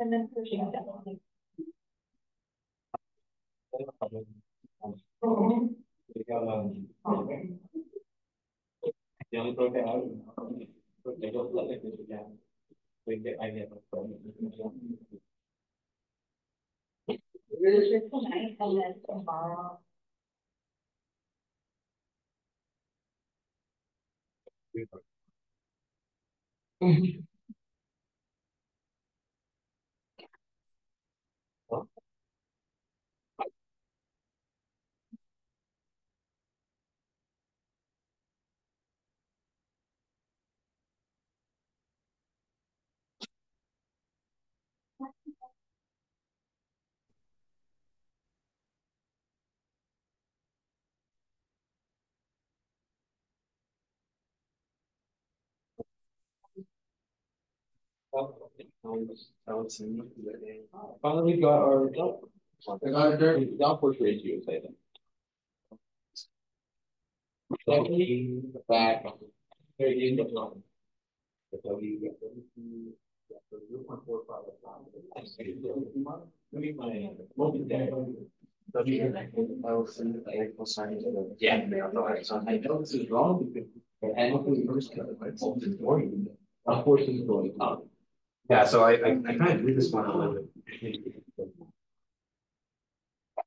And then pushing down. Really tonight and then tomorrow. Finally, we got our downforce ratios, I think. Back. Yeah, so I know this is wrong, and hopefully first downforce is going up. Yeah, so I kind of do this one a little bit.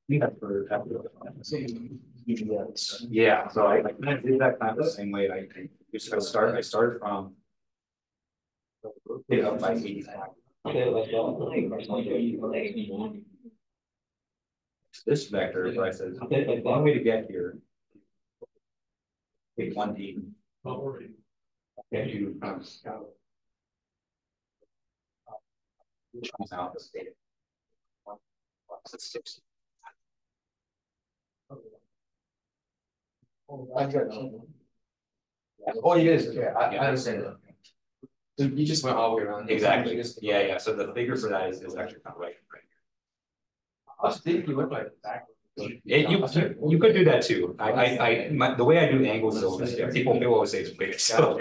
Yeah, so I kind of did that kind of the same way. I started from up by 85. This vector, so I said, one way to get here, take 1D. Get you which comes out the state. Oh, it is. Yeah, I understand that. So you just went all the way around. Exactly. Yeah. So the figure for that is actually kind of right here. I think you look like that. You could do that too. The way I do angles though is people always say it's big. So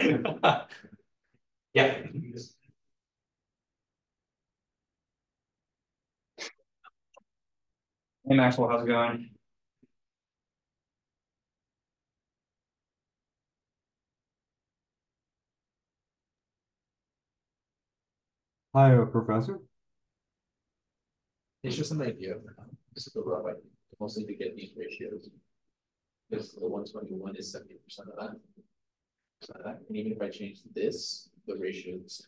yeah. Hey Maxwell, how's it going? Hi, Professor. It's just an idea. This is the rough idea. Mostly to get these ratios. Because the 121 is 70% of that. So that, and even if I change this, the ratio is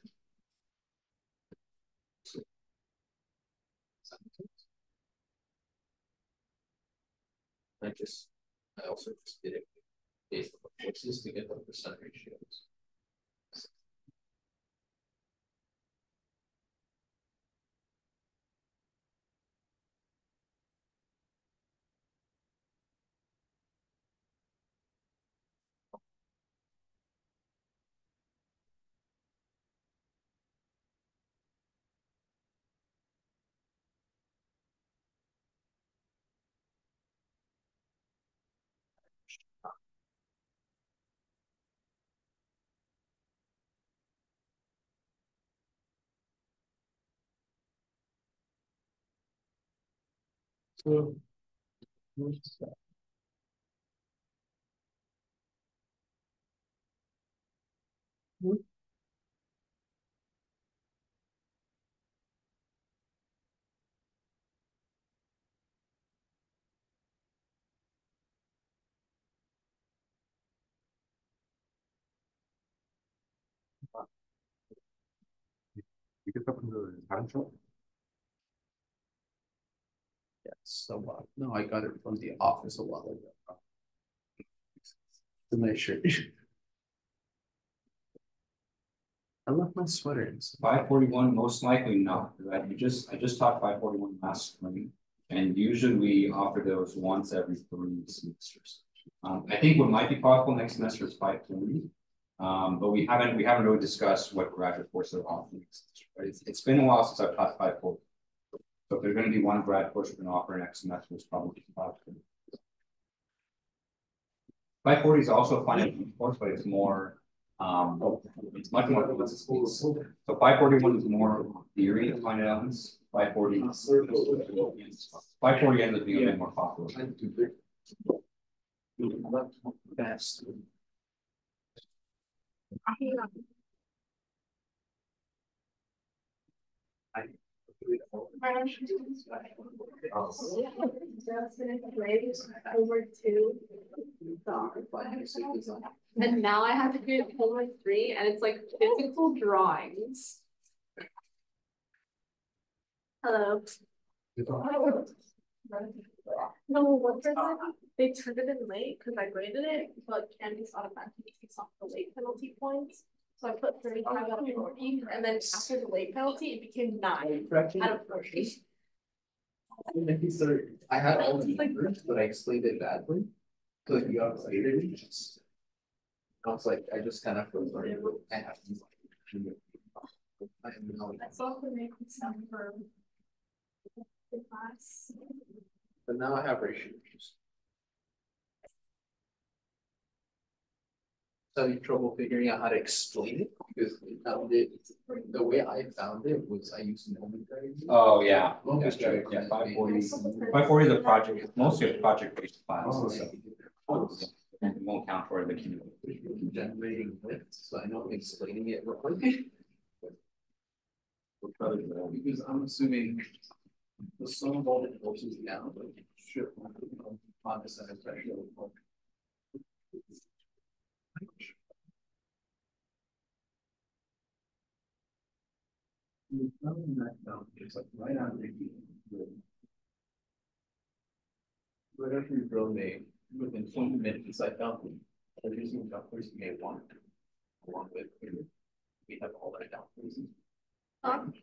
I also just did it based on forces to get the percent ratios. So, You get up into the time shop? yeah, so no, I got it from the office a while ago. It's a nice shirt. I left my sweater. 541, most likely not. Right? I just taught 541 last spring, and usually we offer those once every 3 semesters. I think what might be possible next semester is 540, but we haven't really discussed what graduate courses are offering next semester. Right? It's been a while since I've taught 540. So if there's going to be one grad course we're going to offer next semester, it's probably 540. 540 is also a finite course, but it's more It's much more complex space. So 541 is more theory of finite elements. 540 ends up being a bit more popular. Best. Over two. And now I have to do homework 3, and it's like physical drawings. Hello. No, what is it? They turned it in late because I graded it, but Canvas automatically takes off the late penalty points. So I put 35 out of 40, and then after the late penalty, it became 9 out of 40. I had all the numbers, but I explained it badly. So you got excited. I was like, I just kind of froze. I have to. That's all the make some for the class. But now I have ratios. So having trouble figuring out how to explain it because we found it. The way I found it was I used moment diagram. Oh yeah, that's true. Yeah, 540. 540 is a project. It's mostly a project-based class. So it won't count for the cumulative. Generating lift, so I know explaining it real quick. Because I'm assuming the sum of all the forces now, but should on the side especially. It's like right on the right after you drill me, within 20 minutes, I found the using calculus you may want along with we have all that calculus.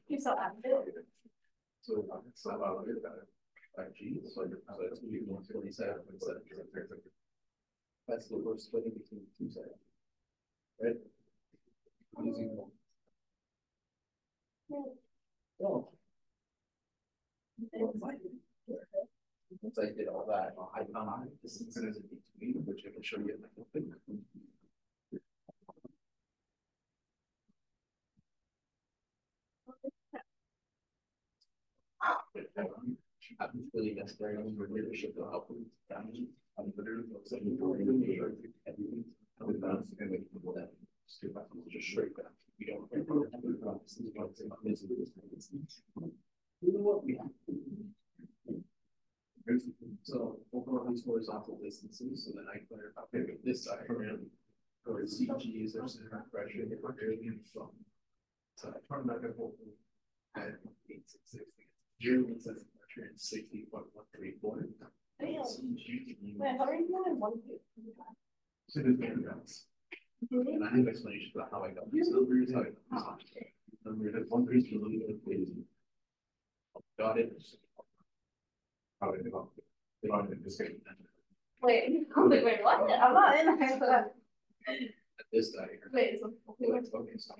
You saw active. So it's not about it about it. Like G, so it's 127.7. That's the worst splitting between the two sides. Right? I'm using one. Oh. Once I did all that, I found the distances in between, which I can show you in my book. I'm really necessary. I'm going to leadership to help with damage. I'm literally everything. I would not say make people that just straight back. We don't you know what we have. So overall these horizontal distances, so then I clarify okay, with this side around or CG is their center of pressure from. So I turn back and forth at 866. Zero means that's pressure in 60.134. Wait, how are you doing 1 2? So the numbers. And I have explanation about how I got these numbers. How I got these numbers. One reason really good crazy. Got it. How did it go? They don't even just get it. Wait, I'm like, wait, what? I'm not in there. At this diagram. Wait, so Okay, so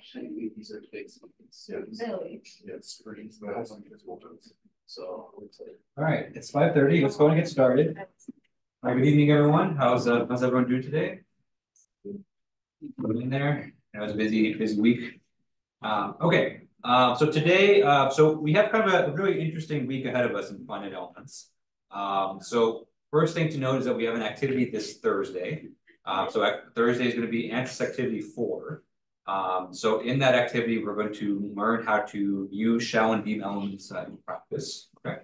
these are big screens. really? Yeah, screens. But also invisible ones. So it's like. All right, it's 5:30. Let's go and get started. Good evening, everyone. How's everyone doing today? In there. It was a busy week. Okay. So today, so we have kind of a really interesting week ahead of us in finite elements. So first thing to note is that we have an activity this Thursday. Thursday is going to be ANSYS activity 4. So in that activity, we're going to learn how to use shell and beam elements in practice. Okay.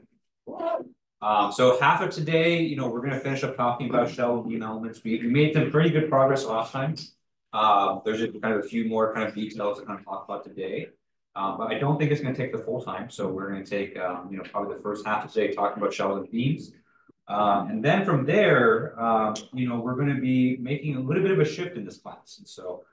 So half of today, we're going to finish up talking about shell and beam elements. We made some pretty good progress last time. There's just kind of a few more kind of details to kind of talk about today. But I don't think it's going to take the full time. So we're going to take, probably the first half of today talking about shells and beams. And then from there, we're going to be making a little bit of a shift in this class. And so,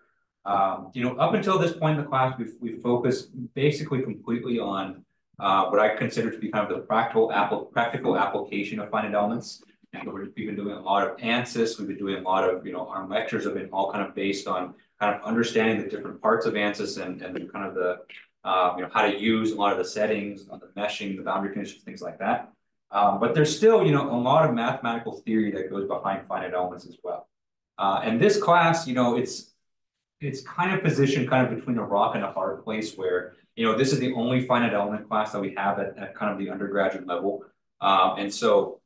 up until this point in the class, we've focused basically completely on what I consider to be kind of the practical application of finite elements. And we've been doing a lot of ANSYS. We've been doing a lot of, our lectures have been all kind of based on kind of understanding the different parts of ANSYS and kind of the, how to use a lot of the settings, on the meshing, the boundary conditions, things like that. But there's still, a lot of mathematical theory that goes behind finite elements as well. And this class, it's it's kind of positioned kind of between a rock and a hard place where, this is the only finite element class that we have at kind of the undergraduate level. And so,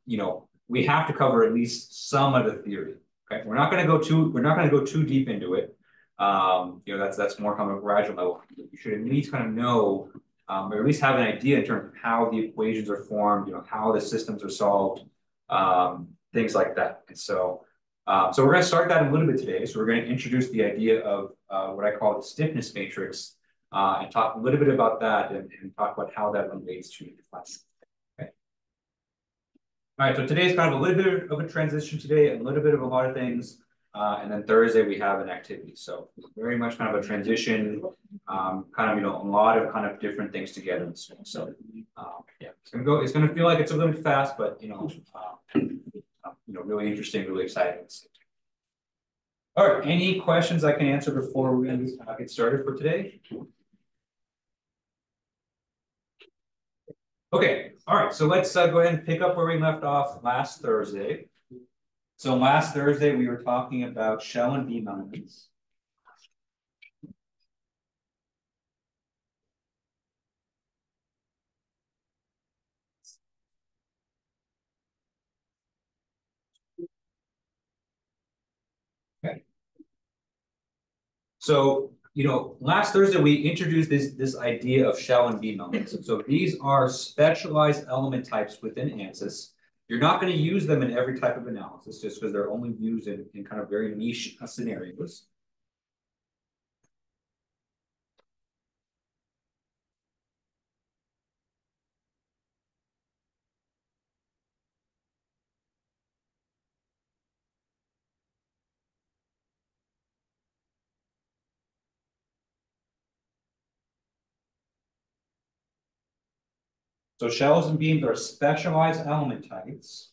we have to cover at least some of the theory. Okay, we're not going to go too deep into it. That's more kind of graduate level. You should at least kind of know, or at least have an idea in terms of how the equations are formed, how the systems are solved, things like that. And so, so we're going to start that a little bit today. So we're going to introduce the idea of what I call the stiffness matrix, and talk a little bit about that and talk about how that relates to the class. Okay. All right, so today's kind of a little bit of a transition today, a little bit of a lot of things. And then Thursday we have an activity. So very much kind of a transition, kind of, a lot of kind of different things together. So yeah, it's going to feel like it's a little bit fast, but, really interesting, really exciting. All right, any questions I can answer before we get started for today? Okay, all right, so let's go ahead and pick up where we left off last Thursday. So last Thursday, we were talking about shell and beam elements. Okay. So, last Thursday, we introduced this idea of shell and beam elements. So these are specialized element types within ANSYS. You're not going to use them in every type of analysis just because they're only used in kind of very niche scenarios. So shells and beams are specialized element types.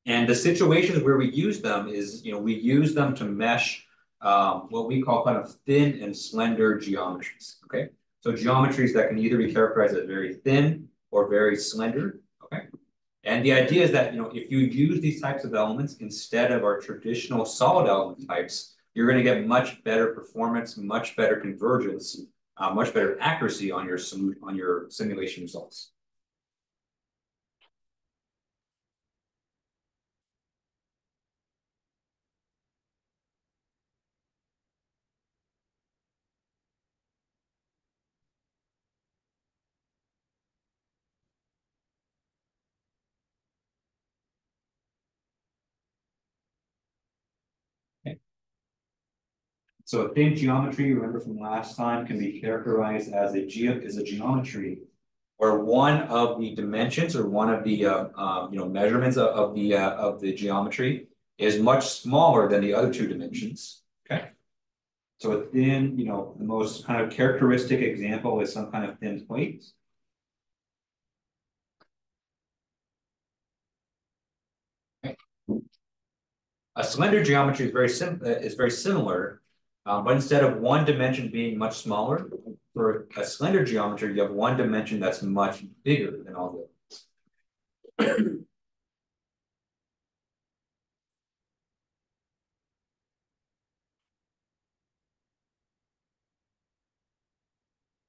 And the situations where we use them is, we use them to mesh what we call kind of thin and slender geometries, okay? So geometries that can either be characterized as very thin or very slender, okay? And the idea is that, if you use these types of elements instead of our traditional solid element types, you're going to get much better performance, much better convergence, much better accuracy on your simulation results. So a thin geometry, remember from last time, can be characterized as a geometry where one of the dimensions or one of the measurements of the geometry is much smaller than the other two dimensions. Okay. So a thin, the most kind of characteristic example is some kind of thin plate. Okay. A slender geometry is very similar. But instead of one dimension being much smaller, for a slender geometry, you have one dimension that's much bigger than all the others.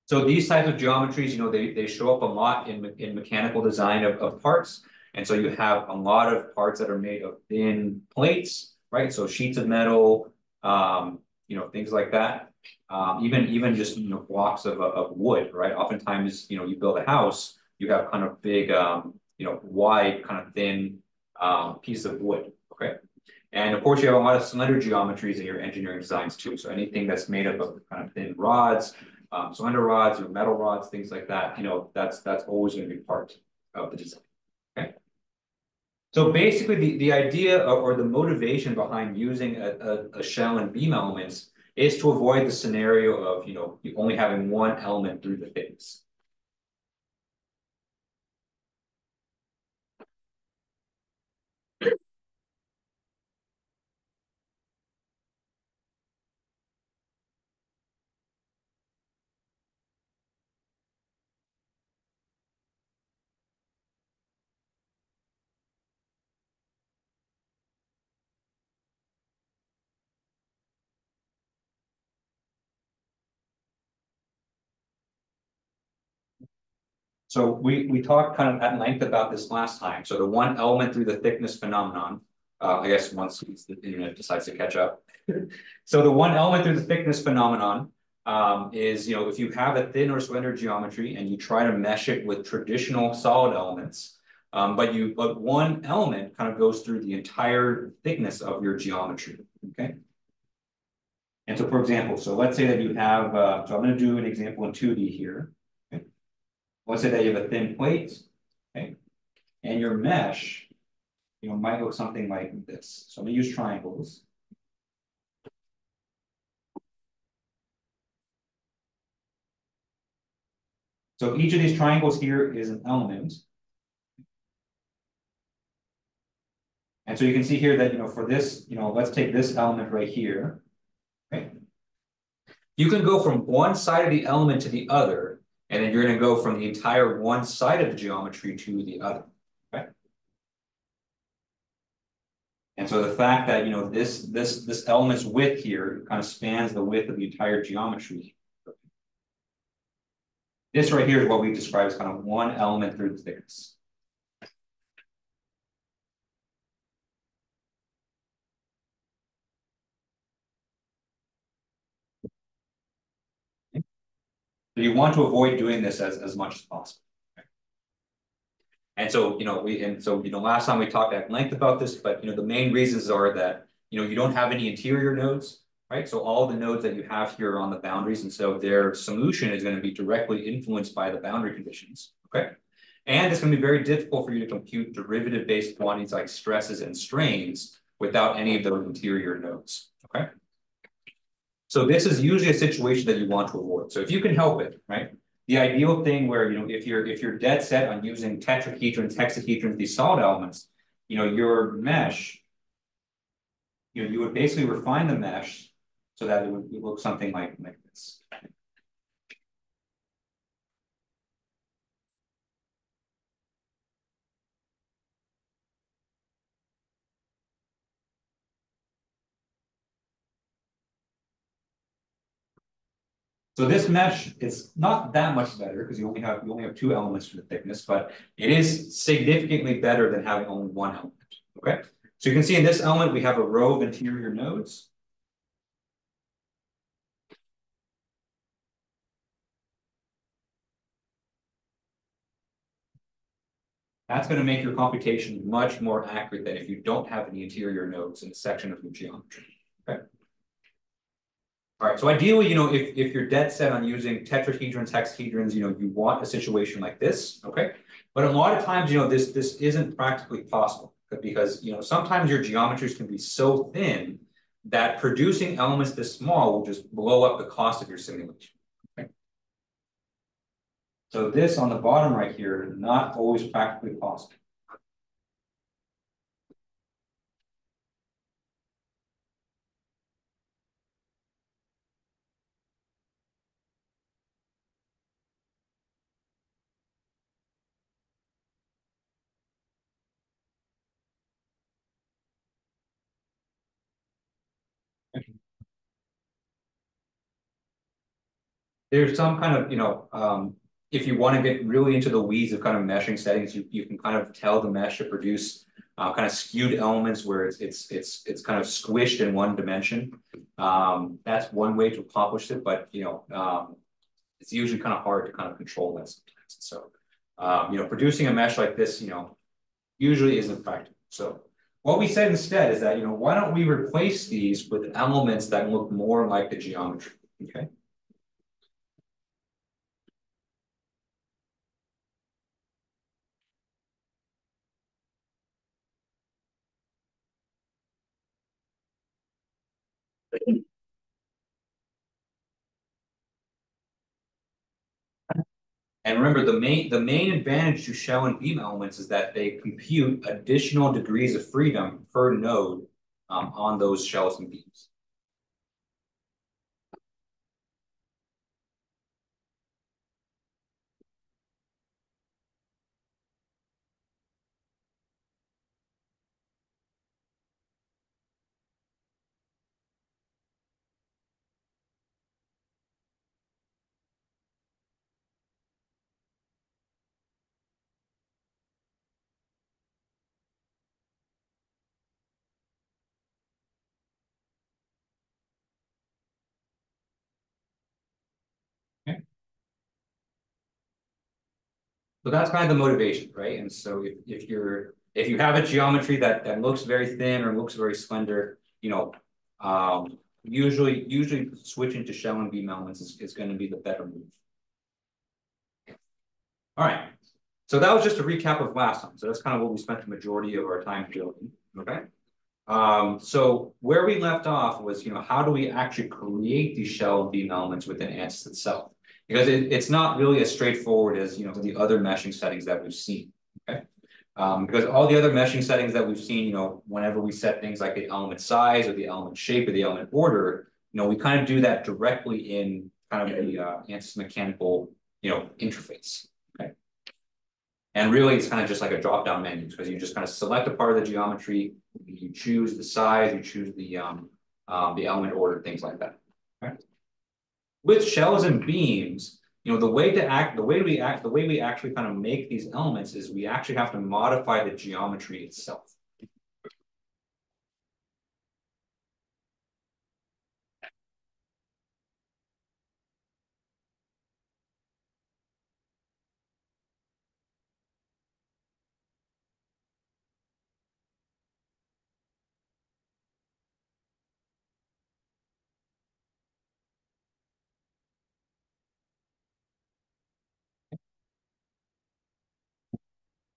So these types of geometries, they show up a lot in mechanical design of parts. And so you have a lot of parts that are made of thin plates, right? So sheets of metal, things like that. Even just blocks of wood, right? Oftentimes, you build a house, you have kind of big, wide, kind of thin piece of wood. Okay. And of course, you have a lot of slender geometries in your engineering designs too. So anything that's made up of kind of thin rods, slender rods, metal rods, things like that, that's always going to be part of the design. Okay. So basically, the idea or the motivation behind using a shell and beam elements is to avoid the scenario of, you only having one element through the phase. So we talked kind of at length about this last time. So the one element through the thickness phenomenon, I guess once the internet decides to catch up. So the one element through the thickness phenomenon is, if you have a thin or slender geometry and you try to mesh it with traditional solid elements, but one element kind of goes through the entire thickness of your geometry, okay? And so for example, so let's say that you have, so I'm going to do an example in 2D here. Okay? Let's say that you have a thin plate, okay? And your mesh, might look something like this. So I'm going to use triangles. So each of these triangles here is an element. And so you can see here that, for this, let's take this element right here. Okay. You can go from one side of the element to the other, and then you're going to go from the entire one side of the geometry to the other. Okay. And so the fact that, this element's width here kind of spans the width of the entire geometry. This right here is what we describe as kind of one element through the thickness. So you want to avoid doing this as much as possible. Okay? And so, last time we talked at length about this, but, the main reasons are that, you don't have any interior nodes, right? So all the nodes that you have here are on the boundaries. And so their solution is going to be directly influenced by the boundary conditions, okay? And it's going to be very difficult for you to compute derivative-based quantities like stresses and strains without any of those interior nodes, okay? So this is usually a situation that you want to avoid. So if you can help it, right? The ideal thing where, if you're dead set on using tetrahedrons, hexahedrons, these solid elements, your mesh, you would basically refine the mesh so that it would look something like this. So this mesh is not that much better because you only have two elements for the thickness, but it is significantly better than having only one element. Okay. So you can see in this element we have a row of interior nodes. That's going to make your computation much more accurate than if you don't have any interior nodes in a section of your geometry. Okay. All right, so ideally, if you're dead set on using tetrahedrons, hexahedrons, you want a situation like this, okay? But a lot of times, this isn't practically possible because, sometimes your geometries can be so thin that producing elements this small will just blow up the cost of your simulation, okay? So this on the bottom right here is not always practically possible. There's some kind of, if you want to get really into the weeds of kind of meshing settings, you can kind of tell the mesh to produce kind of skewed elements where it's kind of squished in one dimension. That's one way to accomplish it, but it's usually kind of hard to kind of control that sometimes. So producing a mesh like this, usually isn't practical. So what we said instead is that why don't we replace these with elements that look more like the geometry? Okay. And remember, the main advantage to shell and beam elements is that they compute additional degrees of freedom per node on those shells and beams. So that's kind of the motivation, right? And so if you have a geometry that looks very thin or looks very slender, you know, usually switching to shell and beam elements is going to be the better move. All right. So that was just a recap of last time. So that's kind of what we spent the majority of our time doing. Okay. So where we left off was, you know, how do we actually create these shell and beam elements within ANSYS itself? Because it's not really as straightforward as, you know, the other meshing settings that we've seen. Okay. Because all the other meshing settings that we've seen, you know, whenever we set things like the element size or the element shape or the element order, you know, we kind of do that directly in kind of the ANSYS mechanical, you know, interface. Okay. And really, it's kind of just like a drop-down menu because you just kind of select a part of the geometry, you choose the size, you choose the element order, things like that. Okay. With shells and beams, you know, the way we actually kind of make these elements is we actually have to modify the geometry itself.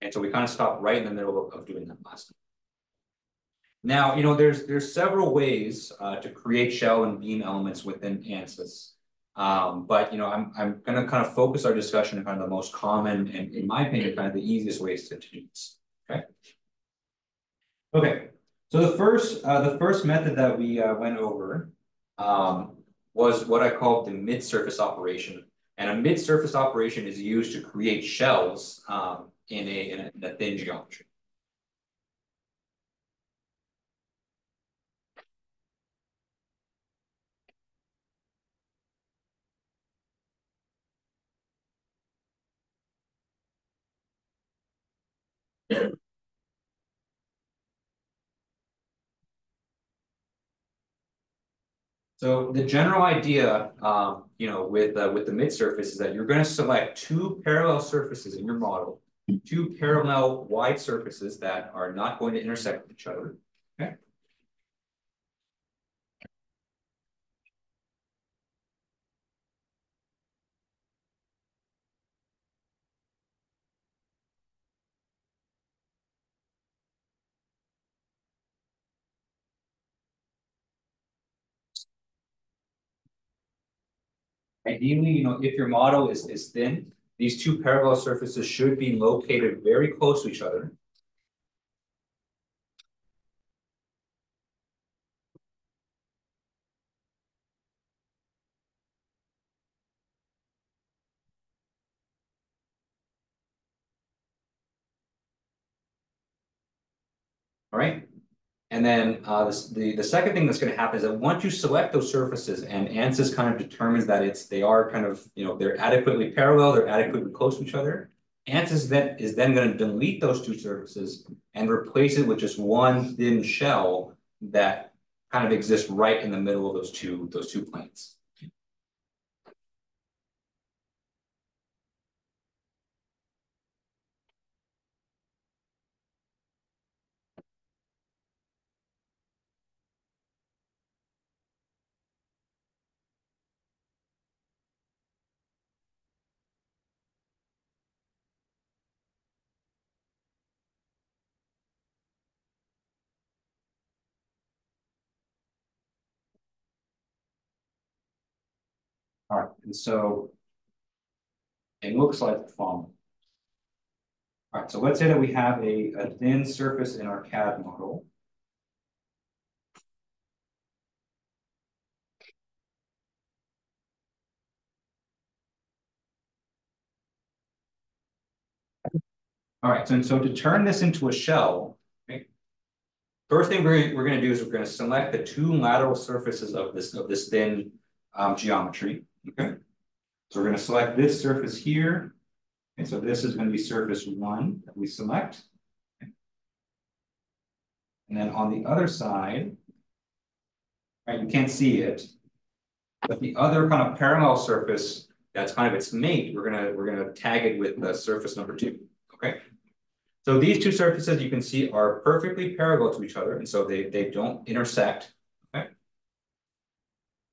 And so we kind of stopped right in the middle of doing that last time. Now, you know, there's several ways to create shell and beam elements within ANSYS. But, you know, I'm going to kind of focus our discussion on kind of the most common and, in my opinion, kind of the easiest ways to do this. Okay. Okay. So the first method that we went over was what I call the mid-surface operation. And a mid-surface operation is used to create shells in a thin geometry. So the general idea, you know, with the mid-surface is that you're going to select two parallel surfaces in your model, two parallel wide surfaces that are not going to intersect with each other. Okay. Ideally, you know, if your model is thin, these two parallel surfaces should be located very close to each other. All right. And then the second thing that's going to happen is that once you select those surfaces and ANSYS kind of determines that they are kind of, you know, they're adequately parallel, they're adequately close to each other, ANSYS is then going to delete those two surfaces and replace it with just one thin shell that kind of exists right in the middle of those two planes. All right, and so it looks like the following. All right, so let's say that we have a thin surface in our CAD model. All right, so to turn this into a shell, okay, first thing we're going to do is we're going to select the two lateral surfaces of this thin geometry. Okay, so we're going to select this surface here, and so this is going to be surface 1 that we select. Okay. And then on the other side, right, you can't see it, but the other kind of parallel surface that's kind of its mate, we're gonna tag it with the surface number 2. Okay. So these two surfaces you can see are perfectly parallel to each other, and so they don't intersect. Okay.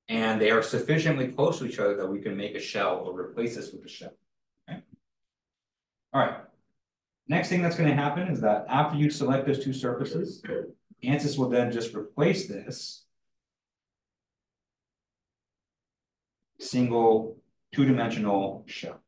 And they are sufficiently close to each other that we can make a shell or replace this with a shell. Okay. All right. Next thing that's going to happen is that after you select those two surfaces, ANSYS will then just replace this single two-dimensional shell.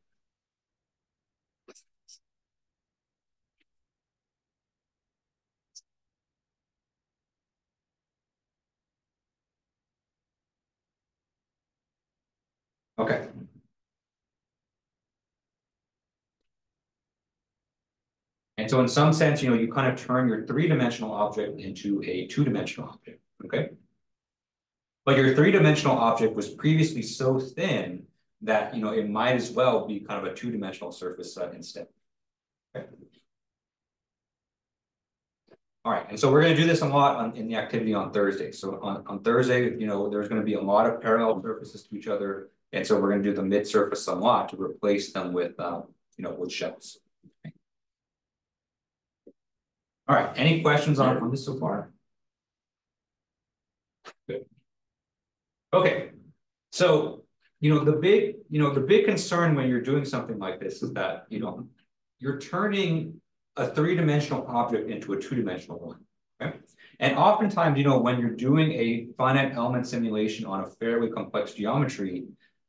Okay. And so in some sense, you kind of turn your three-dimensional object into a two-dimensional object, okay? But your three-dimensional object was previously so thin that, it might as well be kind of a two-dimensional surface instead. Okay. All right, and so we're going to do this a lot in the activity on Thursday. So on Thursday, there's going to be a lot of parallel surfaces to each other, and so we're going to do the mid-surface a lot to replace them with, with shells. Okay. All right, any questions on this so far? Good. Okay, so the big concern when you're doing something like this is that you're turning a three-dimensional object into a two-dimensional one. Okay? And oftentimes, when you're doing a finite element simulation on a fairly complex geometry,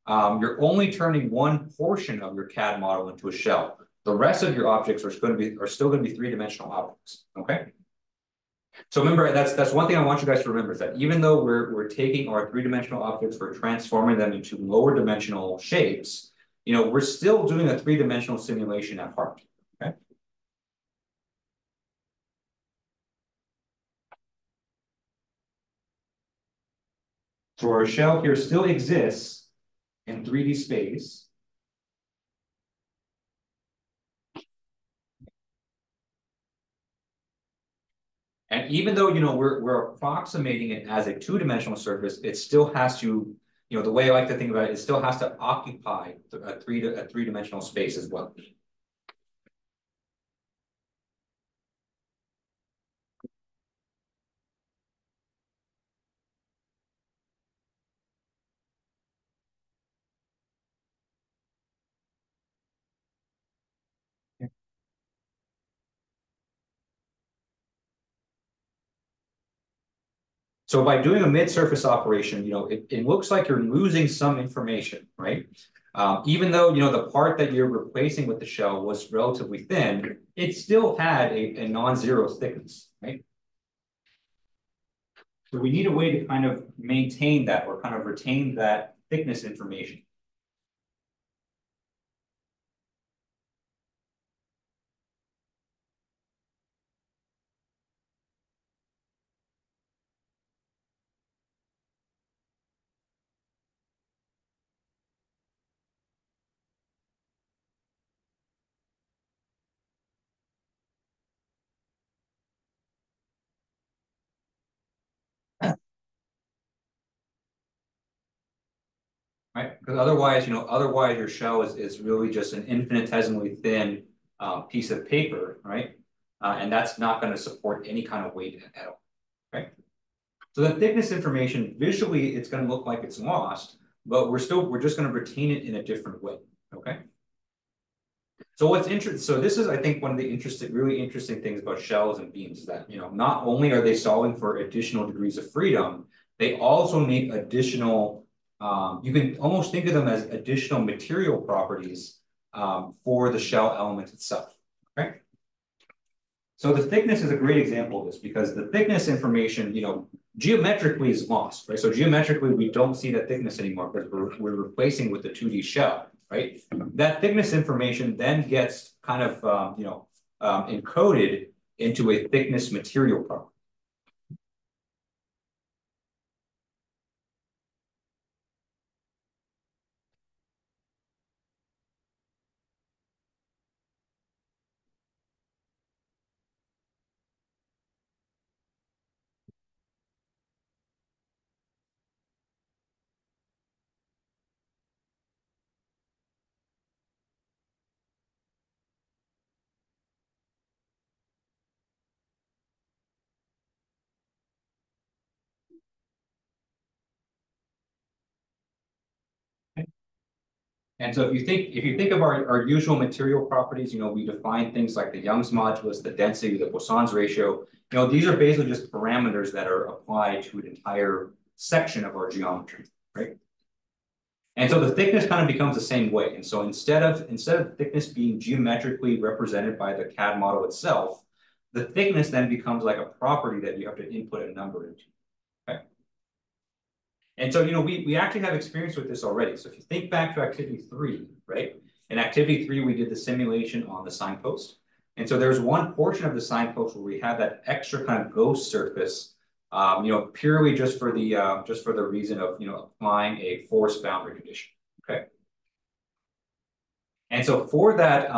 you're only turning one portion of your CAD model into a shell. The rest of your objects are still going to be three-dimensional objects. Okay. So remember, that's one thing I want you guys to remember is that even though we're taking our three-dimensional objects, we're transforming them into lower dimensional shapes, we're still doing a three-dimensional simulation at heart. Okay. So our shell here still exists in 3D space. And even though, we're approximating it as a two-dimensional surface, it still has to, the way I like to think about it still has to occupy a three-dimensional space as well. So by doing a mid-surface operation, it looks like you're losing some information, right? Even though, the part that you're replacing with the shell was relatively thin, it still had a non-zero thickness, right? So we need a way to kind of maintain that or kind of retain that thickness information. Right? Because otherwise, your shell is really just an infinitesimally thin piece of paper, right? And that's not going to support any kind of weight at all, right? So the thickness information, visually, it's going to look like it's lost, but we're just going to retain it in a different way, okay? So what's interesting, so this is, I think, one of the really interesting things about shells and beams is that, not only are they solving for additional degrees of freedom, they also make additional, you can almost think of them as additional material properties for the shell element itself, okay? So the thickness is a great example of this because the thickness information, geometrically is lost, right? So geometrically, we don't see that thickness anymore because we're replacing with the 2D shell, right? That thickness information then gets kind of, encoded into a thickness material property. And so if you think of our usual material properties, we define things like the Young's modulus, the density, the Poisson's ratio. These are basically just parameters that are applied to an entire section of our geometry, right? And so the thickness kind of becomes the same way. And so instead of thickness being geometrically represented by the CAD model itself, the thickness then becomes like a property that you have to input a number into. Okay. And so, we actually have experience with this already. So if you think back to activity 3, right? In activity 3, we did the simulation on the signpost. And so there's one portion of the signpost where we have that extra kind of ghost surface, purely just for the reason of, applying a force boundary condition. Okay. And so for that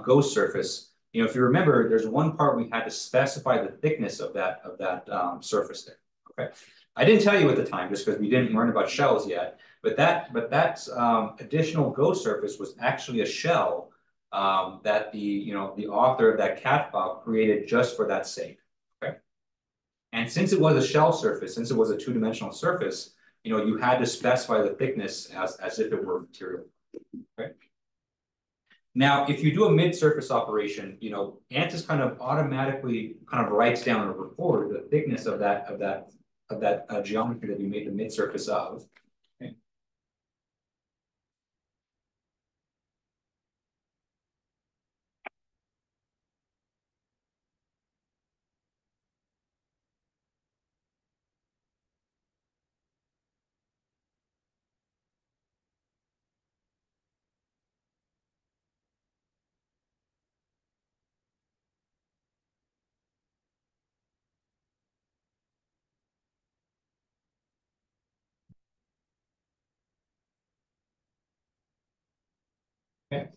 ghost surface, if you remember, there's one part we had to specify the thickness of that surface there. Okay. I didn't tell you at the time just because we didn't learn about shells yet, but that additional ghost surface was actually a shell that the author of that CAD file created just for that sake. Okay. And since it was a shell surface, since it was a two-dimensional surface, you had to specify the thickness as if it were material. Okay. Now, if you do a mid-surface operation, ANSYS kind of automatically writes down or records the thickness of that geometry that you made the mid-surface of. Okay. Okay.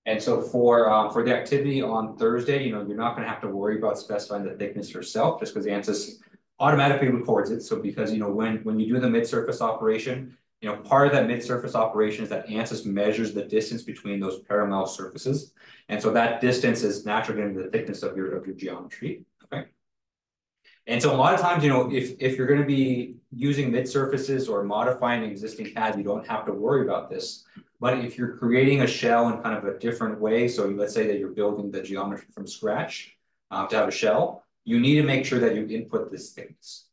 And so for the activity on Thursday, you're not going to have to worry about specifying the thickness yourself, just because ANSYS automatically records it. So because when you do the mid-surface operation, part of that mid-surface operation is that ANSYS measures the distance between those parallel surfaces, and so that distance is naturally going to be the thickness of your geometry. Okay. And so a lot of times, if you're going to be using mid-surfaces or modifying existing CAD, you don't have to worry about this. But if you're creating a shell in kind of a different way, so let's say that you're building the geometry from scratch to have a shell, you need to make sure that you input this thickness.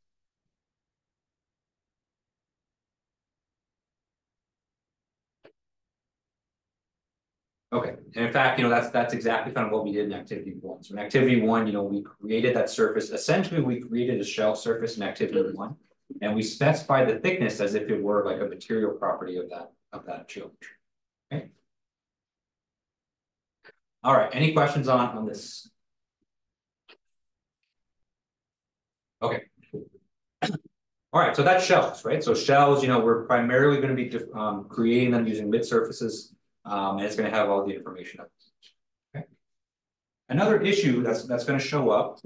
Okay, and in fact, that's exactly kind of what we did in activity 1. So in activity 1, we created that surface. Essentially, we created a shell surface in activity 1, and we specified the thickness as if it were like a material property of that geometry. Okay. All right. Any questions on this? Okay. All right. So that's shells, right? So shells, we're primarily going to be creating them using mid surfaces, and it's going to have all the information up. Okay. Another issue that's going to show up,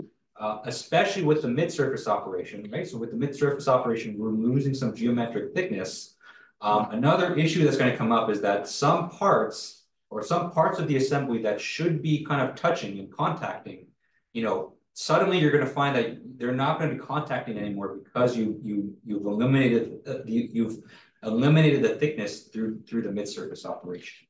especially with the mid surface operation, right? So with the mid surface operation, we're losing some geometric thickness. Another issue that's going to come up is that some parts of the assembly that should be kind of touching and contacting, suddenly you're going to find that they're not going to be contacting anymore because you've eliminated the thickness through the mid-surface operation.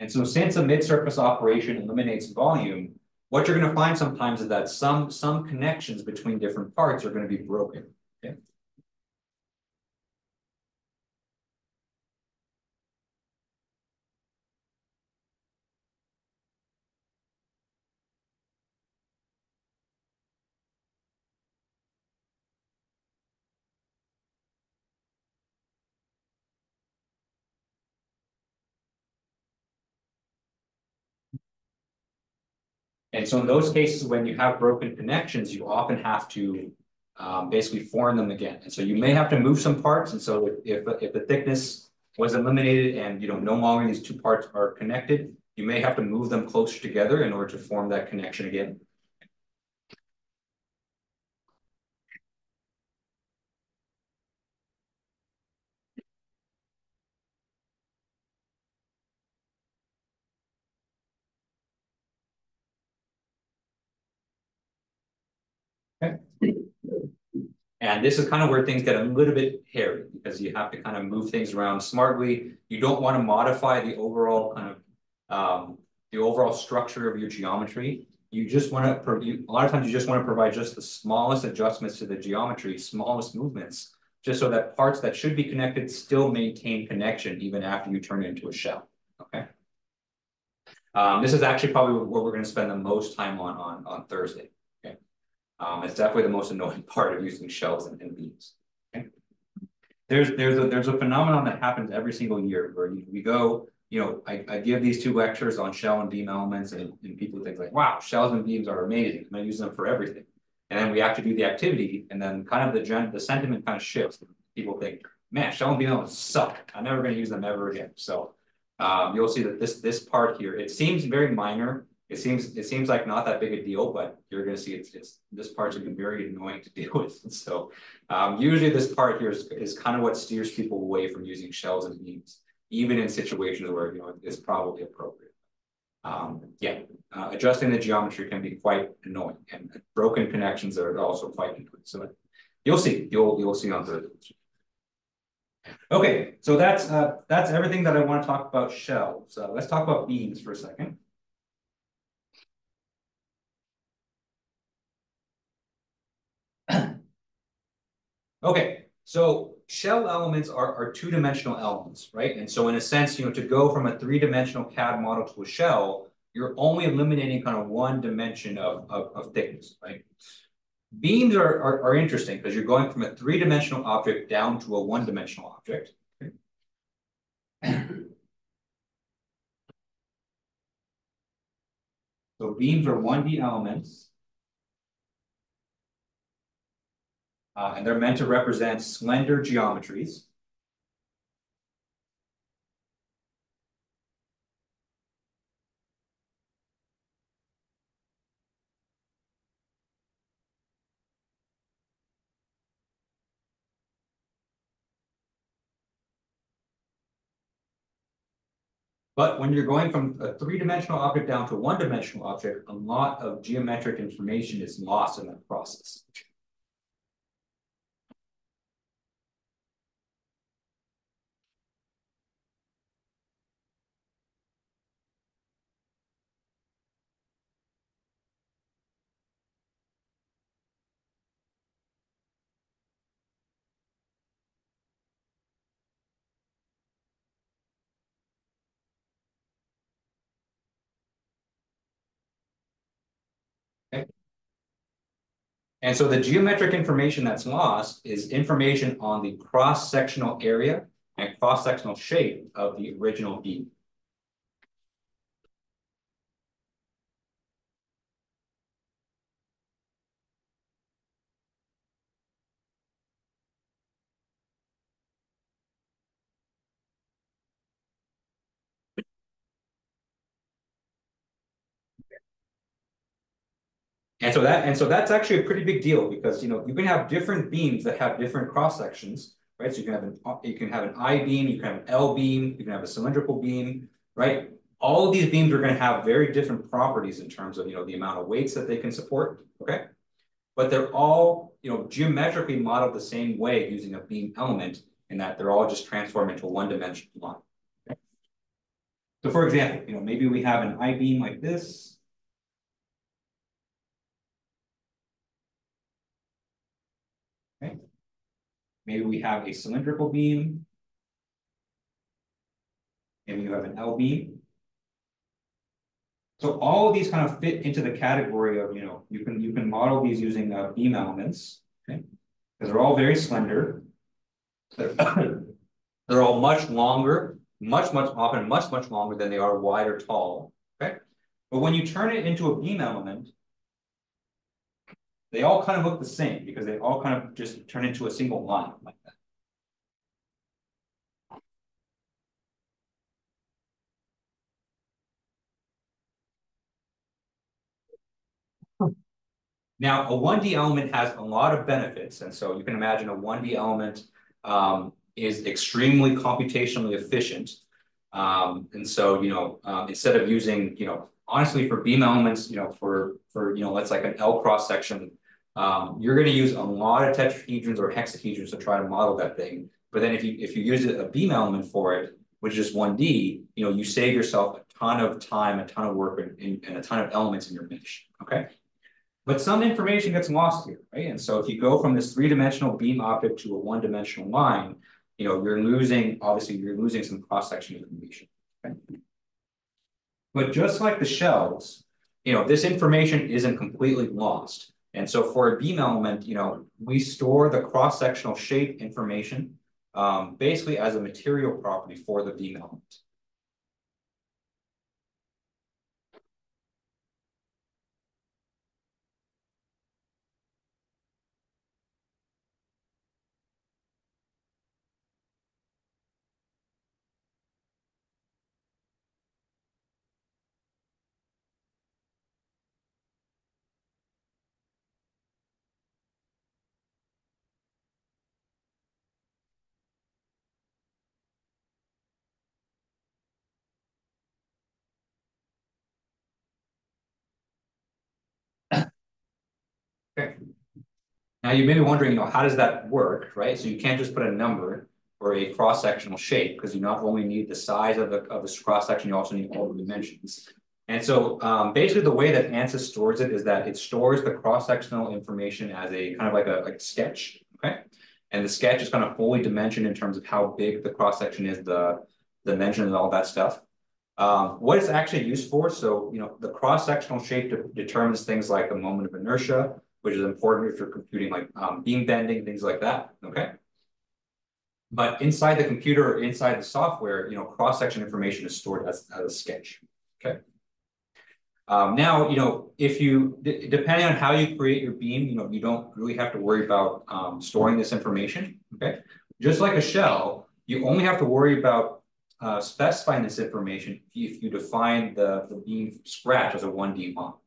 And so since a mid-surface operation eliminates volume, what you're going to find sometimes is that some connections between different parts are going to be broken. Okay? And so in those cases, when you have broken connections, you often have to basically form them again. And so you may have to move some parts. And so if the thickness was eliminated and no longer these two parts are connected, you may have to move them closer together in order to form that connection again. And this is kind of where things get a little bit hairy because you have to kind of move things around smartly. You don't want to modify the overall kind of the overall structure of your geometry. You just want to, a lot of times you just want to provide just the smallest adjustments to the geometry, smallest movements, just so that parts that should be connected still maintain connection even after you turn it into a shell, okay? This is actually probably what we're going to spend the most time on Thursday, okay? It's definitely the most annoying part of using shells and beams, okay? There's a phenomenon that happens every single year where we go, you know, I give these 2 lectures on shell and beam elements and people think like, wow, shells and beams are amazing. I'm going to use them for everything. And then we actually do the activity and then kind of the sentiment kind of shifts. People think, man, shell and beam elements suck. I'm never going to use them ever again. So you'll see that this part here, it seems very minor. It seems like not that big a deal, but you're going to see this part's going to be very annoying to deal with. And so usually this part here is kind of what steers people away from using shells and beams, even in situations where, you know, it's probably appropriate. Adjusting the geometry can be quite annoying, and broken connections are also quite annoying. So you'll see on Thursday. Okay, so that's everything that I want to talk about shells. Let's talk about beams for a second. Okay, so shell elements are 2-dimensional elements, right? And so in a sense, you know, to go from a 3-dimensional CAD model to a shell, you're only eliminating kind of 1 dimension of thickness, right? Beams are interesting because you're going from a 3-dimensional object down to a 1-dimensional object. So beams are 1D elements. And they're meant to represent slender geometries. But when you're going from a 3-dimensional object down to a 1-dimensional object, a lot of geometric information is lost in that process. Okay. And so the geometric information that's lost is information on the cross-sectional area and cross-sectional shape of the original beam. And so that's actually a pretty big deal because, you know, you can have different beams that have different cross sections, right? So you can have an I beam, you can have an L beam, you can have a cylindrical beam, right? All of these beams are going to have very different properties in terms of, you know, the amount of weights that they can support, okay? But they're all, you know, geometrically modeled the same way using a beam element in that they're all just transformed into a 1-dimensional line. Okay? So for example, you know, maybe we have an I beam like this. Okay. Maybe we have a cylindrical beam. Maybe you have an L beam. So all of these kind of fit into the category of, you know, you can model these using beam elements, okay? Because they're all very slender. They're all much longer, often much longer than they are wide or tall, okay? But when you turn it into a beam element, they all kind of look the same because they all kind of just turn into a single line like that. Now, a 1D element has a lot of benefits. And so you can imagine a 1D element is extremely computationally efficient. And so, you know, instead of using, you know, honestly for beam elements, you know, for you know, let's like an L cross section, you're going to use a lot of tetrahedrons or hexahedrons to try to model that thing. But then if you use a beam element for it, which is 1D, you save yourself a ton of time, a ton of work, and a ton of elements in your mesh. Okay. But some information gets lost here, right? And so if you go from this three-dimensional beam object to a one-dimensional line, you're losing some cross-section information. Okay? But just like the shells, this information isn't completely lost. And so for a beam element, we store the cross-sectional shape information basically as a material property for the beam element. Okay. Now you may be wondering, how does that work, right? So you can't just put a number or a cross-sectional shape because you not only need the size of the cross-section, you also need all the dimensions. And so basically the way that ANSYS stores it is that it stores the cross-sectional information as a kind of like a sketch, okay? And the sketch is kind of fully dimensioned in terms of how big the cross-section is, the dimension and all that stuff. What it's actually used for, so the cross-sectional shape determines things like the moment of inertia, which is important if you're computing like beam bending, things like that, okay? But inside the computer or inside the software, cross-section information is stored as a sketch, okay? Now, if depending on how you create your beam, you don't really have to worry about storing this information, okay? Just like a shell, you only have to worry about specifying this information if you define the beam from scratch as a 1D model.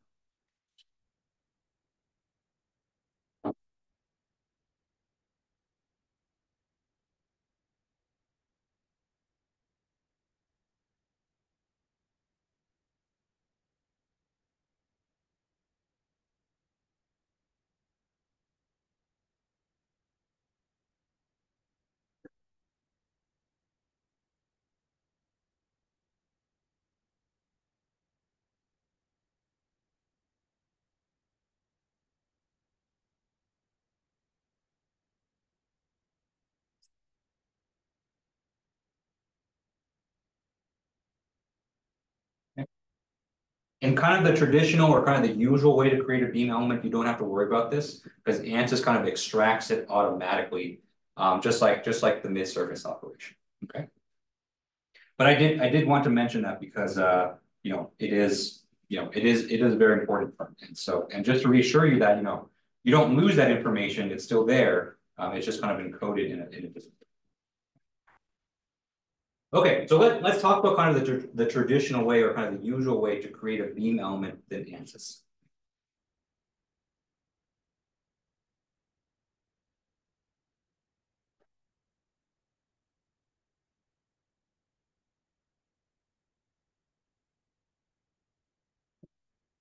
In kind of the traditional or kind of the usual way to create a beam element, you don't have to worry about this because ANSYS kind of extracts it automatically, just like the mid-surface operation. Okay. But I did want to mention that because it is a very important part. And just to reassure you that you don't lose that information, it's still there. It's just kind of encoded in a different. Okay, so let's talk about kind of the traditional way or kind of the usual way to create a beam element within ANSYS.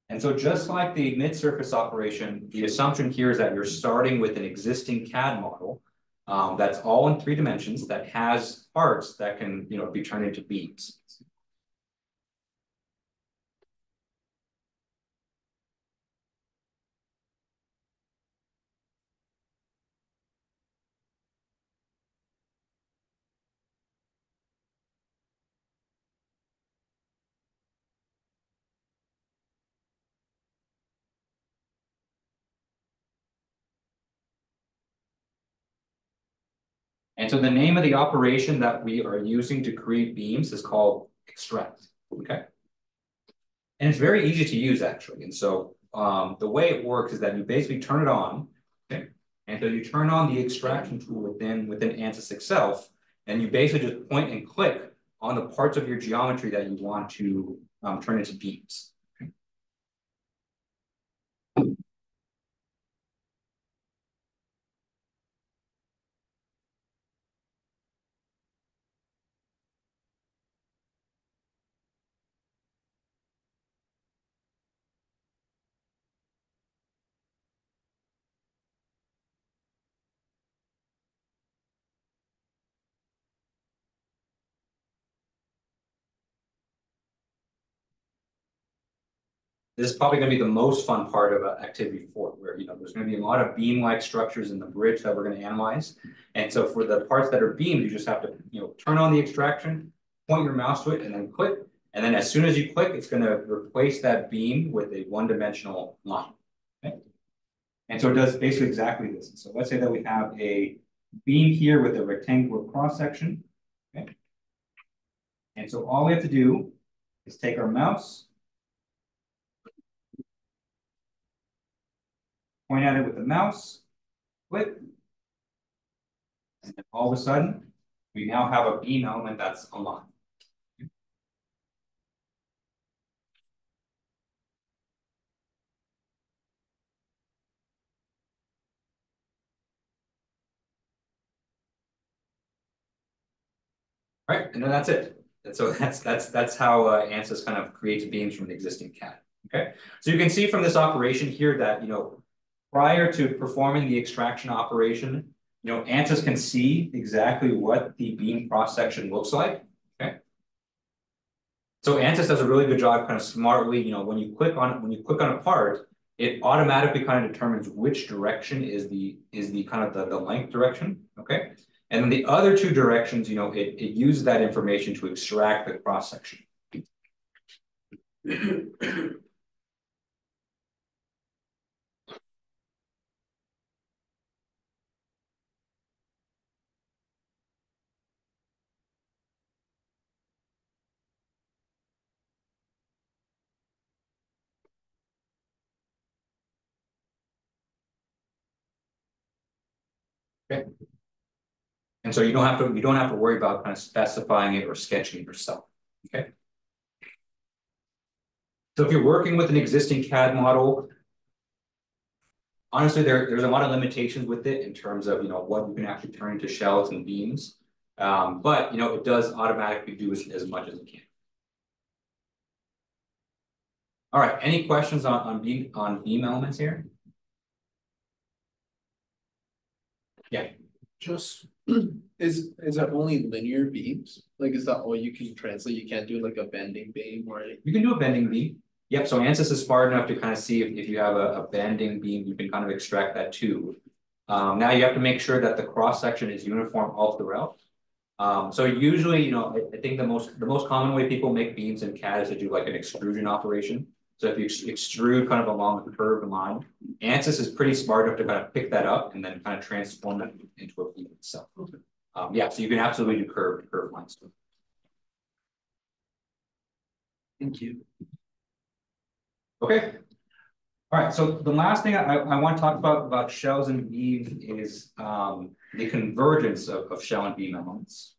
And so just like the mid-surface operation, the assumption here is that you're starting with an existing CAD model that's all in 3 dimensions that has parts that can be turned into beams. And so the name of the operation that we are using to create beams is called extract, okay? And it's very easy to use actually. And so the way it works is that you basically turn it on, okay? And so you turn on the extraction tool within ANSYS itself, and you basically just point and click on the parts of your geometry that you want to turn into beams. this is probably going to be the most fun part of activity 4, where there's going to be a lot of beam-like structures in the bridge that we're going to analyze. And so for the parts that are beamed, you just have to turn on the extraction, point your mouse to it, and then click. And then as soon as you click, it's going to replace that beam with a one-dimensional line. Okay? And so it does basically exactly this. So let's say that we have a beam here with a rectangular cross-section. Okay? And so all we have to do is take our mouse, point at it with the mouse, click, and then all of a sudden, we now have a beam element that's aligned. Right, and then that's it. And so that's how ANSYS kind of creates beams from the existing CAD. Okay, so you can see from this operation here that prior to performing the extraction operation, ANSYS can see exactly what the beam cross section looks like. Okay, so ANSYS does a really good job, kind of smartly. When you click on a part, it automatically kind of determines which direction is the kind of the length direction. Okay. And then the other two directions, it uses that information to extract the cross section. Okay. And so you don't have to worry about kind of specifying it or sketching it yourself. Okay. So if you're working with an existing CAD model, honestly, there's a lot of limitations with it in terms of what you can actually turn into shells and beams. But it does automatically do as much as it can. All right. Any questions on beam elements here? Yeah. Just is it only linear beams? Like, is that all you can translate? You can't do like a bending beam or anything? You can do a bending beam. Yep. So ANSYS is smart enough to kind of see if you have a bending beam, you can kind of extract that too. Now you have to make sure that the cross section is uniform all throughout. So usually, I think the most common way people make beams in CAD is to do like an extrusion operation. So if you extrude kind of along the curved line, ANSYS is pretty smart enough to kind of pick that up and then kind of transform it into a beam itself. Yeah, so you can absolutely do curved lines too. Thank you. Okay. All right. So the last thing I want to talk about shells and beams is the convergence of shell and beam elements.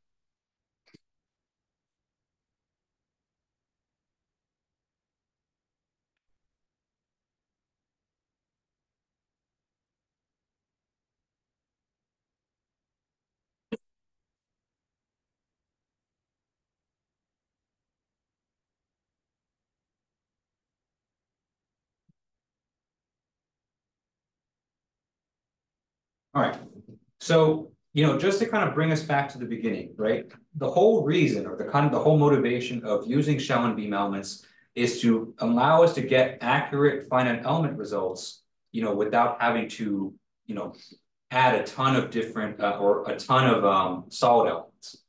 All right. So, just to kind of bring us back to the beginning, right? The whole reason or the whole motivation of using shell and beam elements is to allow us to get accurate finite element results, without having to, add a ton of different or a ton of solid elements.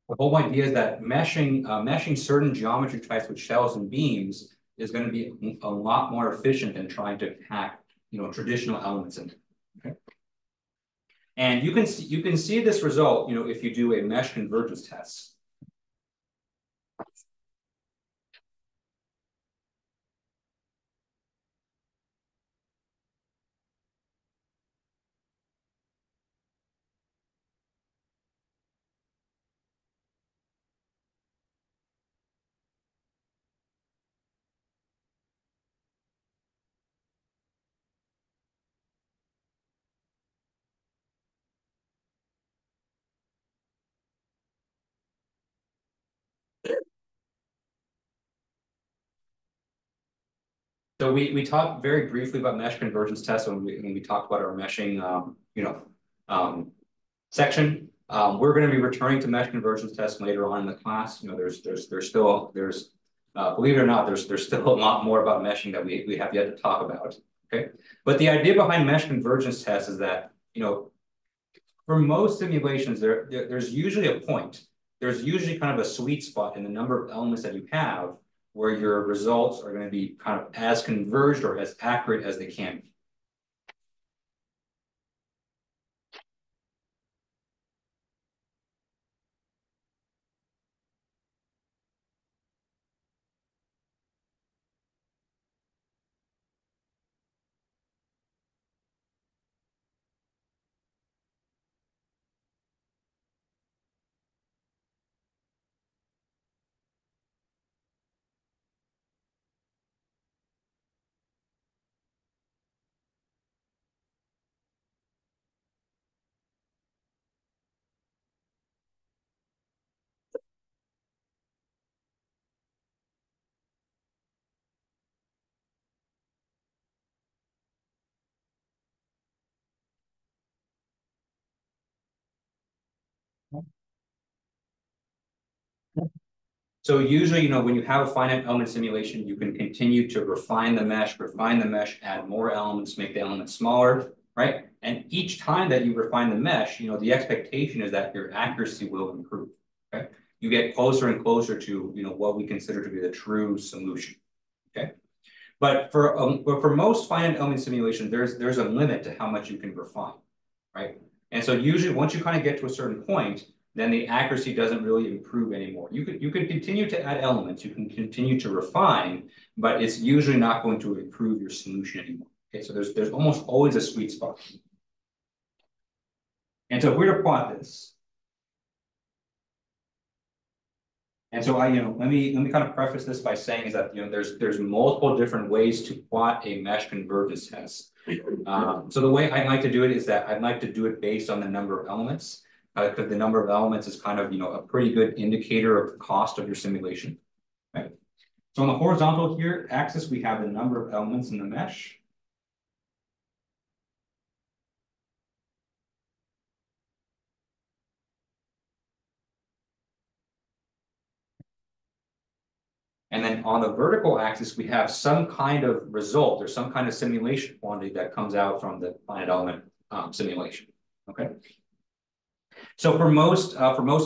The whole idea is that meshing certain geometry types with shells and beams is going to be a lot more efficient than trying to pack, traditional elements in it. Okay. And you can see this result, if you do a mesh convergence test. So we talked very briefly about mesh convergence tests when we talked about our meshing, section. We're going to be returning to mesh convergence tests later on in the class. There's still believe it or not, there's still a lot more about meshing that we have yet to talk about. Okay, but the idea behind mesh convergence tests is that for most simulations there's usually a point. There's usually kind of a sweet spot in the number of elements that you have where your results are going to be kind of as converged or as accurate as they can be. So usually, when you have a finite element simulation, you can continue to refine the mesh, add more elements, make the elements smaller, right? And each time that you refine the mesh, the expectation is that your accuracy will improve, okay? You get closer and closer to, what we consider to be the true solution, okay? But for most finite element simulation, there's a limit to how much you can refine, right? And so usually once you kind of get to a certain point, then the accuracy doesn't really improve anymore. You could continue to add elements, you can continue to refine, but it's usually not going to improve your solution anymore. Okay, so there's almost always a sweet spot. And so if we were to plot this, and so let me kind of preface this by saying is that there's multiple different ways to plot a mesh convergence test. So the way I like to do it is that I'd like to do it based on the number of elements. Because the number of elements is kind of, a pretty good indicator of the cost of your simulation. Right? So on the horizontal here axis, we have the number of elements in the mesh. And then on the vertical axis, we have some kind of result or some kind of simulation quantity that comes out from the finite element simulation. Okay. So for most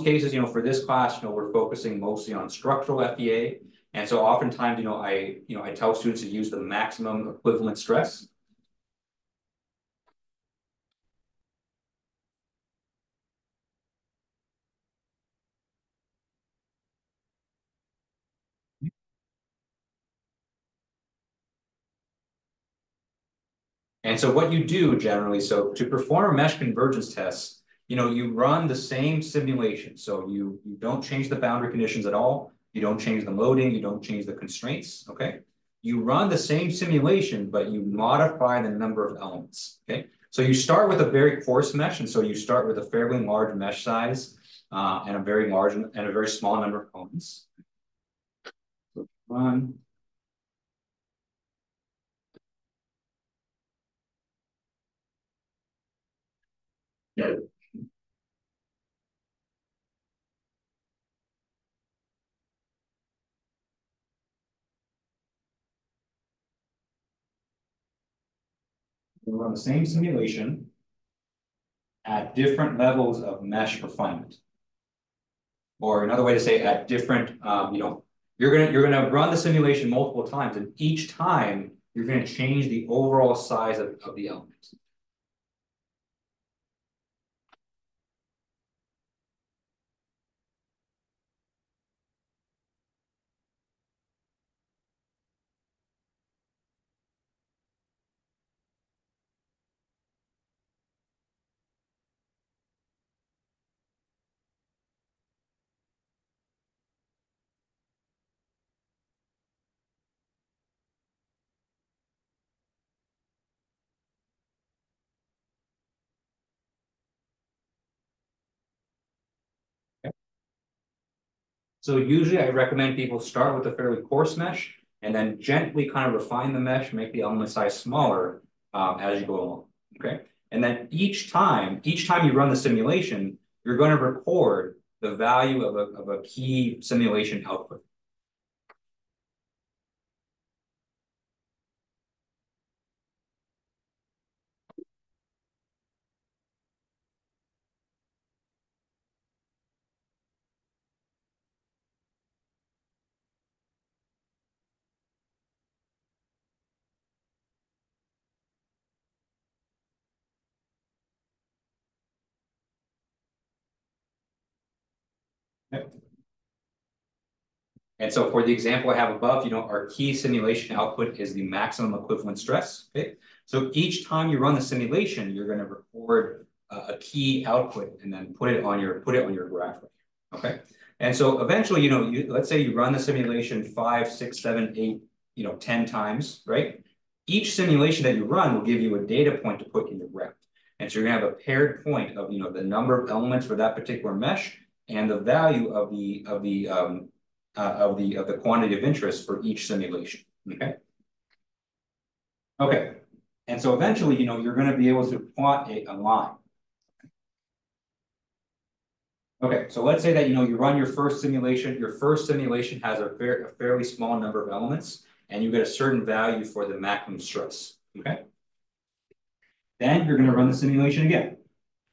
cases, for this class, we're focusing mostly on structural FEA. And so oftentimes, I tell students to use the maximum equivalent stress. And so what you do generally, so to perform mesh convergence tests, you run the same simulation. So you don't change the boundary conditions at all. You don't change the loading. You don't change the constraints, okay? You run the same simulation, but you modify the number of elements, okay? So you start with a very coarse mesh. And so you start with a fairly large mesh size and a very small number of elements. So run. We run the same simulation at different levels of mesh refinement. Or another way to say at different, you're gonna run the simulation multiple times, and each time you're gonna change the overall size of the element. So usually I recommend people start with a fairly coarse mesh, and then gently kind of refine the mesh, make the element size smaller as you go along, okay? And then each time you run the simulation, you're going to record the value of a key simulation output. Okay. And so for the example I have above, our key simulation output is the maximum equivalent stress, okay? So each time you run the simulation, you're going to record a key output and then put it on your graph, okay? And so eventually, let's say you run the simulation 5, 6, 7, 8, 10 times, right? Each simulation that you run will give you a data point to put in your graph. And so you're going to have a paired point of, the number of elements for that particular mesh and the value of the quantity of interest for each simulation, okay? Okay, and so eventually, you're going to be able to plot a line. Okay, so let's say that, you run your first simulation. Your first simulation has a fairly small number of elements, and you get a certain value for the maximum stress, okay? Then you're going to run the simulation again,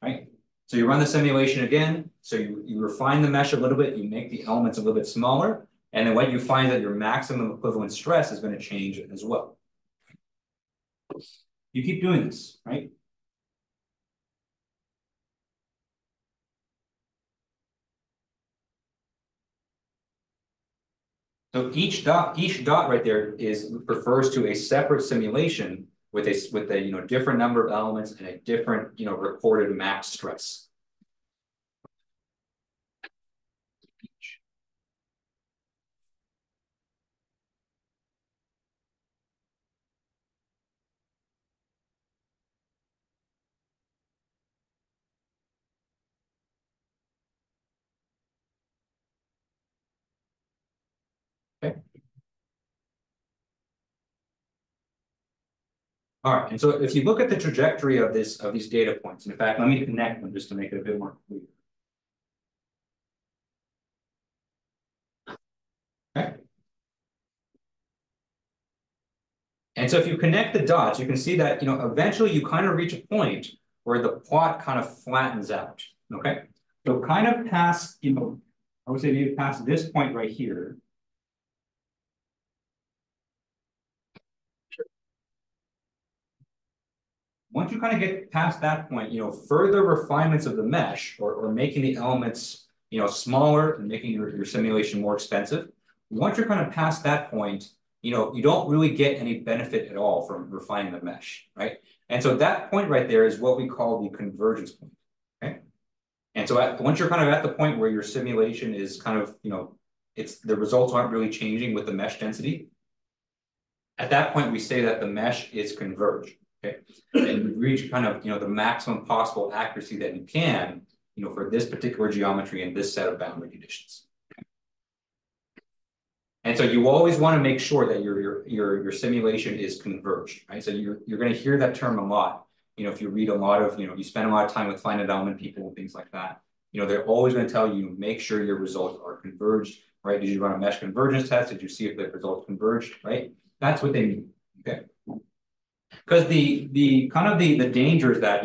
right? So you run the simulation again, so you refine the mesh a little bit, you make the elements a little bit smaller, and then what you find that your maximum equivalent stress is going to change as well. You keep doing this, right? So each dot right there refers to a separate simulation with a different number of elements and a different recorded max stress. Okay. All right, and so if you look at the trajectory of these data points, in fact, let me connect them just to make it a bit more clear. Okay. And so if you connect the dots, you can see that eventually you kind of reach a point where the plot kind of flattens out. Okay, so kind of past I would say maybe past this point right here. Once you kind of get past that point, further refinements of the mesh or making the elements, smaller and making your simulation more expensive. Once you're kind of past that point, you don't really get any benefit at all from refining the mesh, right? And so that point right there is what we call the convergence point, okay? And so once you're kind of at the point where your simulation is kind of, the results aren't really changing with the mesh density. At that point, we say that the mesh is converged. Okay, and you reach kind of the maximum possible accuracy that you can for this particular geometry and this set of boundary conditions. Okay. And so you always want to make sure that your simulation is converged, right? So you're going to hear that term a lot. If you read a lot of you spend a lot of time with finite element people and things like that. They're always going to tell you make sure your results are converged, right? Did you run a mesh convergence test? Did you see if the results converged, right? That's what they mean. Okay. Because the kind of the danger is that,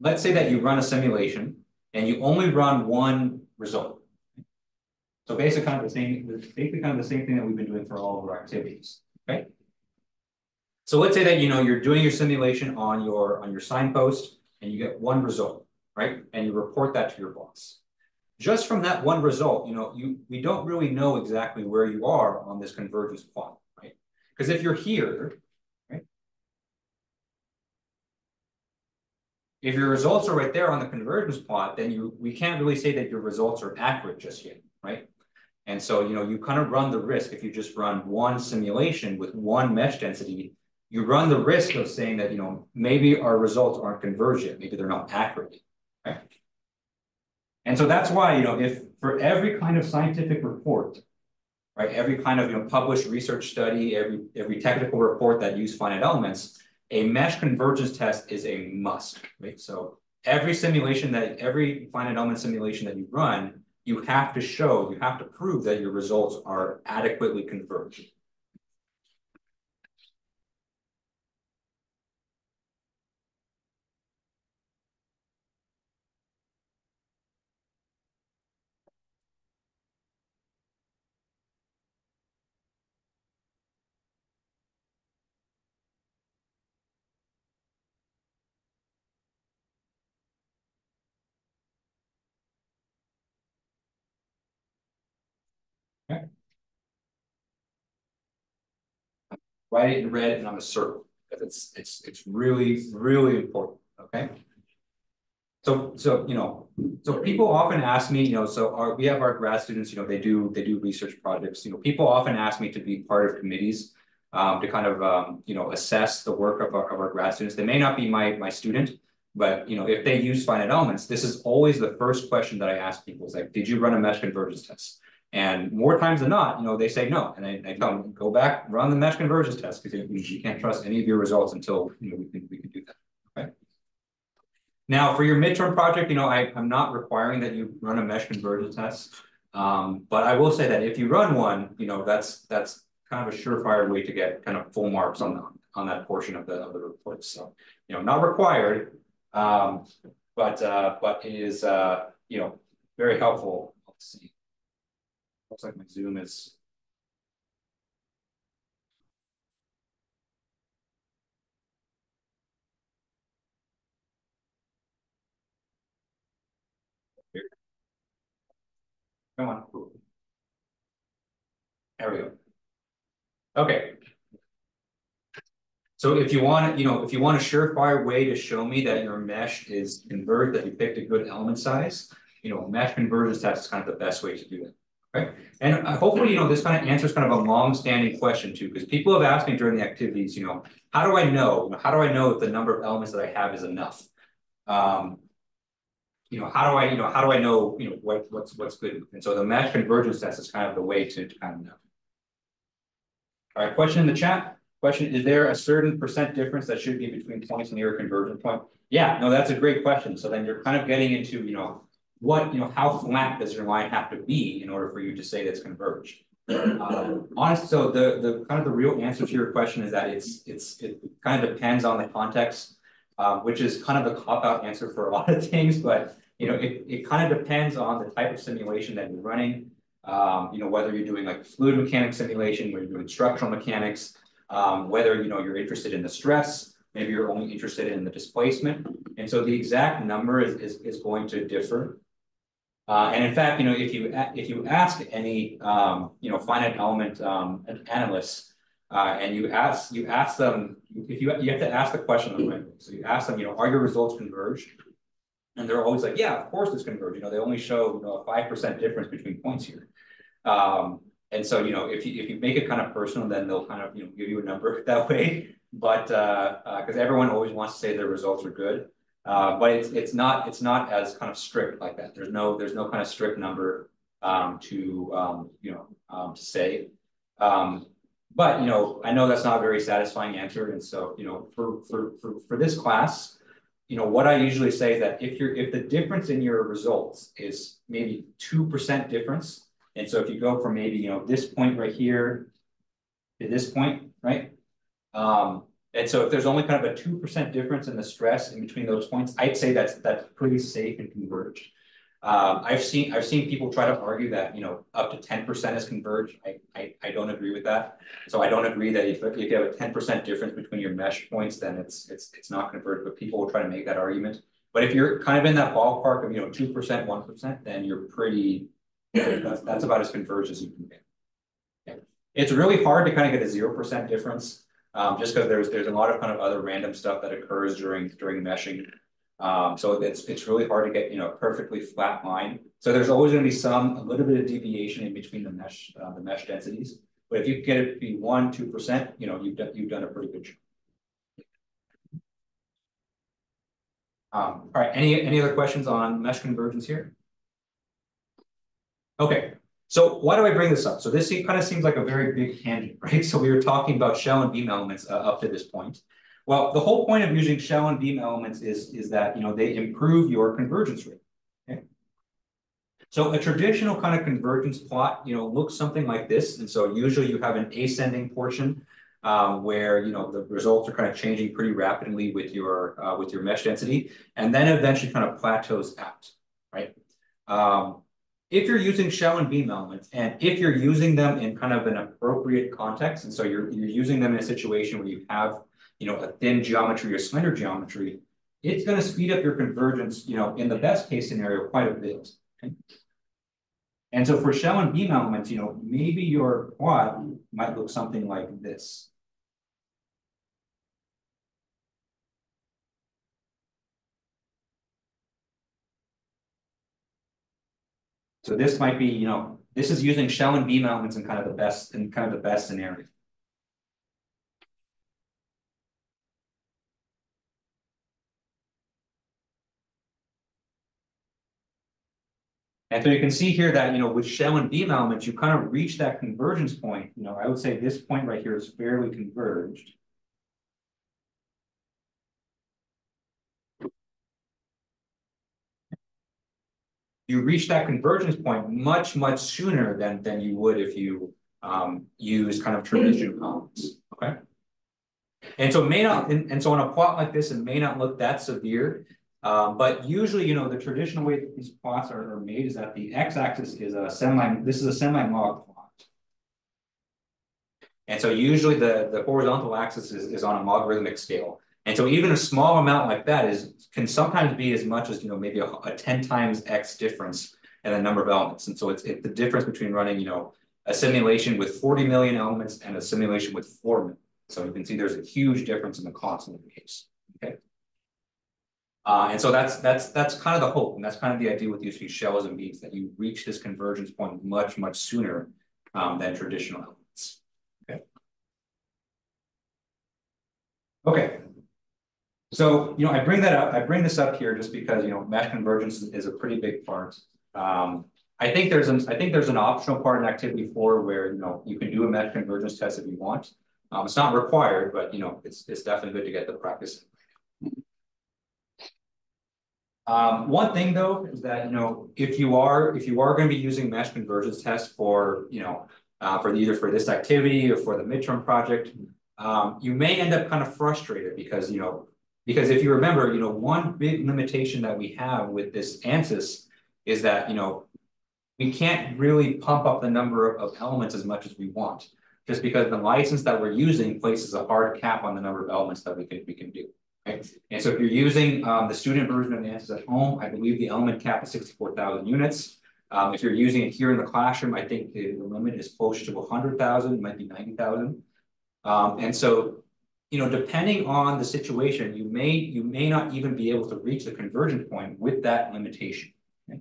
let's say that you run a simulation and you only run one result. So basically kind of the same thing that we've been doing for all of our activities. Okay. So let's say that you're doing your simulation on your signpost and you get one result, right? And you report that to your boss. Just from that one result, we don't really know exactly where you are on this convergence plot, right? Because if you're here, if your results are right there on the convergence plot, then we can't really say that your results are accurate just yet, right? And so, you kind of run the risk if you just run one simulation with one mesh density, you run the risk of saying that, maybe our results aren't converged yet, maybe they're not accurate, right? And so that's why, if for every kind of scientific report right? Every kind of published research study, every technical report that use finite elements, a mesh convergence test is a must, right? So every finite element simulation that you run, you have to prove that your results are adequately converged. Okay. Write it in red and on a circle because it's really, really important. Okay. So people often ask me, we have our grad students, they do research projects. People often ask me to be part of committees to kind of assess the work of our grad students. They may not be my student, but if they use finite elements, this is always the first question that I ask people is like, did you run a mesh convergence test? And more times than not, they say no. And I tell them, go back, run the mesh convergence test because you can't trust any of your results until we can do that. Okay. Now, for your midterm project, I'm not requiring that you run a mesh convergence test, but I will say that if you run one, that's kind of a surefire way to get kind of full marks on that portion of the report. So, not required, but it is very helpful. Let's see. Looks like my Zoom is. Here. Come on. There we go. Okay. So if you want a surefire way to show me that your mesh is converged, that you picked a good element size, mesh convergence test is kind of the best way to do that. Okay. And hopefully, this kind of answers kind of a long-standing question too, because people have asked me during the activities, how do I know if the number of elements that I have is enough? How do I know, what's good? And so the mesh convergence test is kind of the way to kind of know. All right, question in the chat. Question, is there a certain percent difference that should be between points near a convergence point? Yeah, no, that's a great question. So then you're kind of getting into, how flat does your line have to be in order for you to say that's converged? Honestly, so the kind of the real answer to your question is that it kind of depends on the context, which is kind of the cop-out answer for a lot of things, but it kind of depends on the type of simulation that you're running. Whether you're doing like fluid mechanics simulation, whether you're doing structural mechanics, whether you're interested in the stress, maybe you're only interested in the displacement, and so the exact number is going to differ. And in fact, if you ask any finite element analysts, and you ask them, if you have to ask the question the right way. So you ask them, are your results converged? And they're always like, yeah, of course it's converged. They only show a 5% difference between points here. And so if you make it kind of personal, then they'll kind of give you a number that way. But because everyone always wants to say their results are good, but it's not as kind of strict like that. There's no kind of strict number to say. But I know that's not a very satisfying answer, and so for this class, what I usually say is that if the difference in your results is maybe 2% difference, and so if you go from maybe this point right here to this point, right? And so if there's only kind of a 2% difference in the stress in between those points, I'd say that's pretty safe and converged. I've seen people try to argue that up to 10% is converged. I don't agree with that. So I don't agree that if you have a 10% difference between your mesh points, then it's not converged. But people will try to make that argument. But if you're kind of in that ballpark of 2%, 1%, then you're pretty. That's about as converged as you can get. Okay. It's really hard to kind of get a 0% difference, just because there's a lot of kind of other random stuff that occurs during meshing. So it's really hard to get perfectly flat line. So there's always going to be a little bit of deviation in between the mesh densities. But if you get it to be 1-2%, you've done a pretty good job. All right. Any other questions on mesh convergence here? Okay. So why do I bring this up? So this kind of seems like a very big tangent, right? So we were talking about shell and beam elements up to this point. Well, the whole point of using shell and beam elements is that, they improve your convergence rate. Okay? So a traditional kind of convergence plot, looks something like this. And so usually you have an ascending portion where, the results are kind of changing pretty rapidly with your mesh density, and then eventually kind of plateaus out, right? If you're using shell and beam elements, and if you're using them in kind of an appropriate context, and so you're using them in a situation where you have, a thin geometry or slender geometry, it's going to speed up your convergence, in the best case scenario, quite a bit. Okay? And so for shell and beam elements, maybe your plot might look something like this. So this might be, this is using shell and beam elements in kind of the best scenario. And so you can see here that, with shell and beam elements, you kind of reach that convergence point. I would say this point right here is fairly converged. You reach that convergence point much, much sooner than you would if you use kind of traditional columns, okay? And so it may not, and so on a plot like this, it may not look that severe, but usually, the traditional way that these plots are made is that the x-axis is this is a semi-log plot. And so usually the horizontal axis is on a logarithmic scale. And so even a small amount like that can sometimes be as much as, maybe a 10 times x difference in the number of elements. And so it's the difference between running, a simulation with 40 million elements and a simulation with 4 million. So you can see there's a huge difference in the cost in the case. Okay. And so that's kind of the hope, and that's kind of the idea with using shells and beams, that you reach this convergence point much, much sooner than traditional elements. Okay. Okay. So, I bring this up here just because, mesh convergence is a pretty big part. I think there's an optional part in activity 4 where, you can do a mesh convergence test if you want. It's not required, but, it's definitely good to get the practice. One thing though is that, if you are going to be using mesh convergence tests for, for either for this activity or for the midterm project, you may end up kind of frustrated because, because if you remember, one big limitation that we have with this ANSYS is that, we can't really pump up the number of elements as much as we want, just because the license that we're using places a hard cap on the number of elements that we can do. Right? And so if you're using the student version of the ANSYS at home, I believe the element cap is 64,000 units. If you're using it here in the classroom, I think the limit is close to 100,000, it might be 90,000. And so, depending on the situation, you may not even be able to reach the convergence point with that limitation. Okay?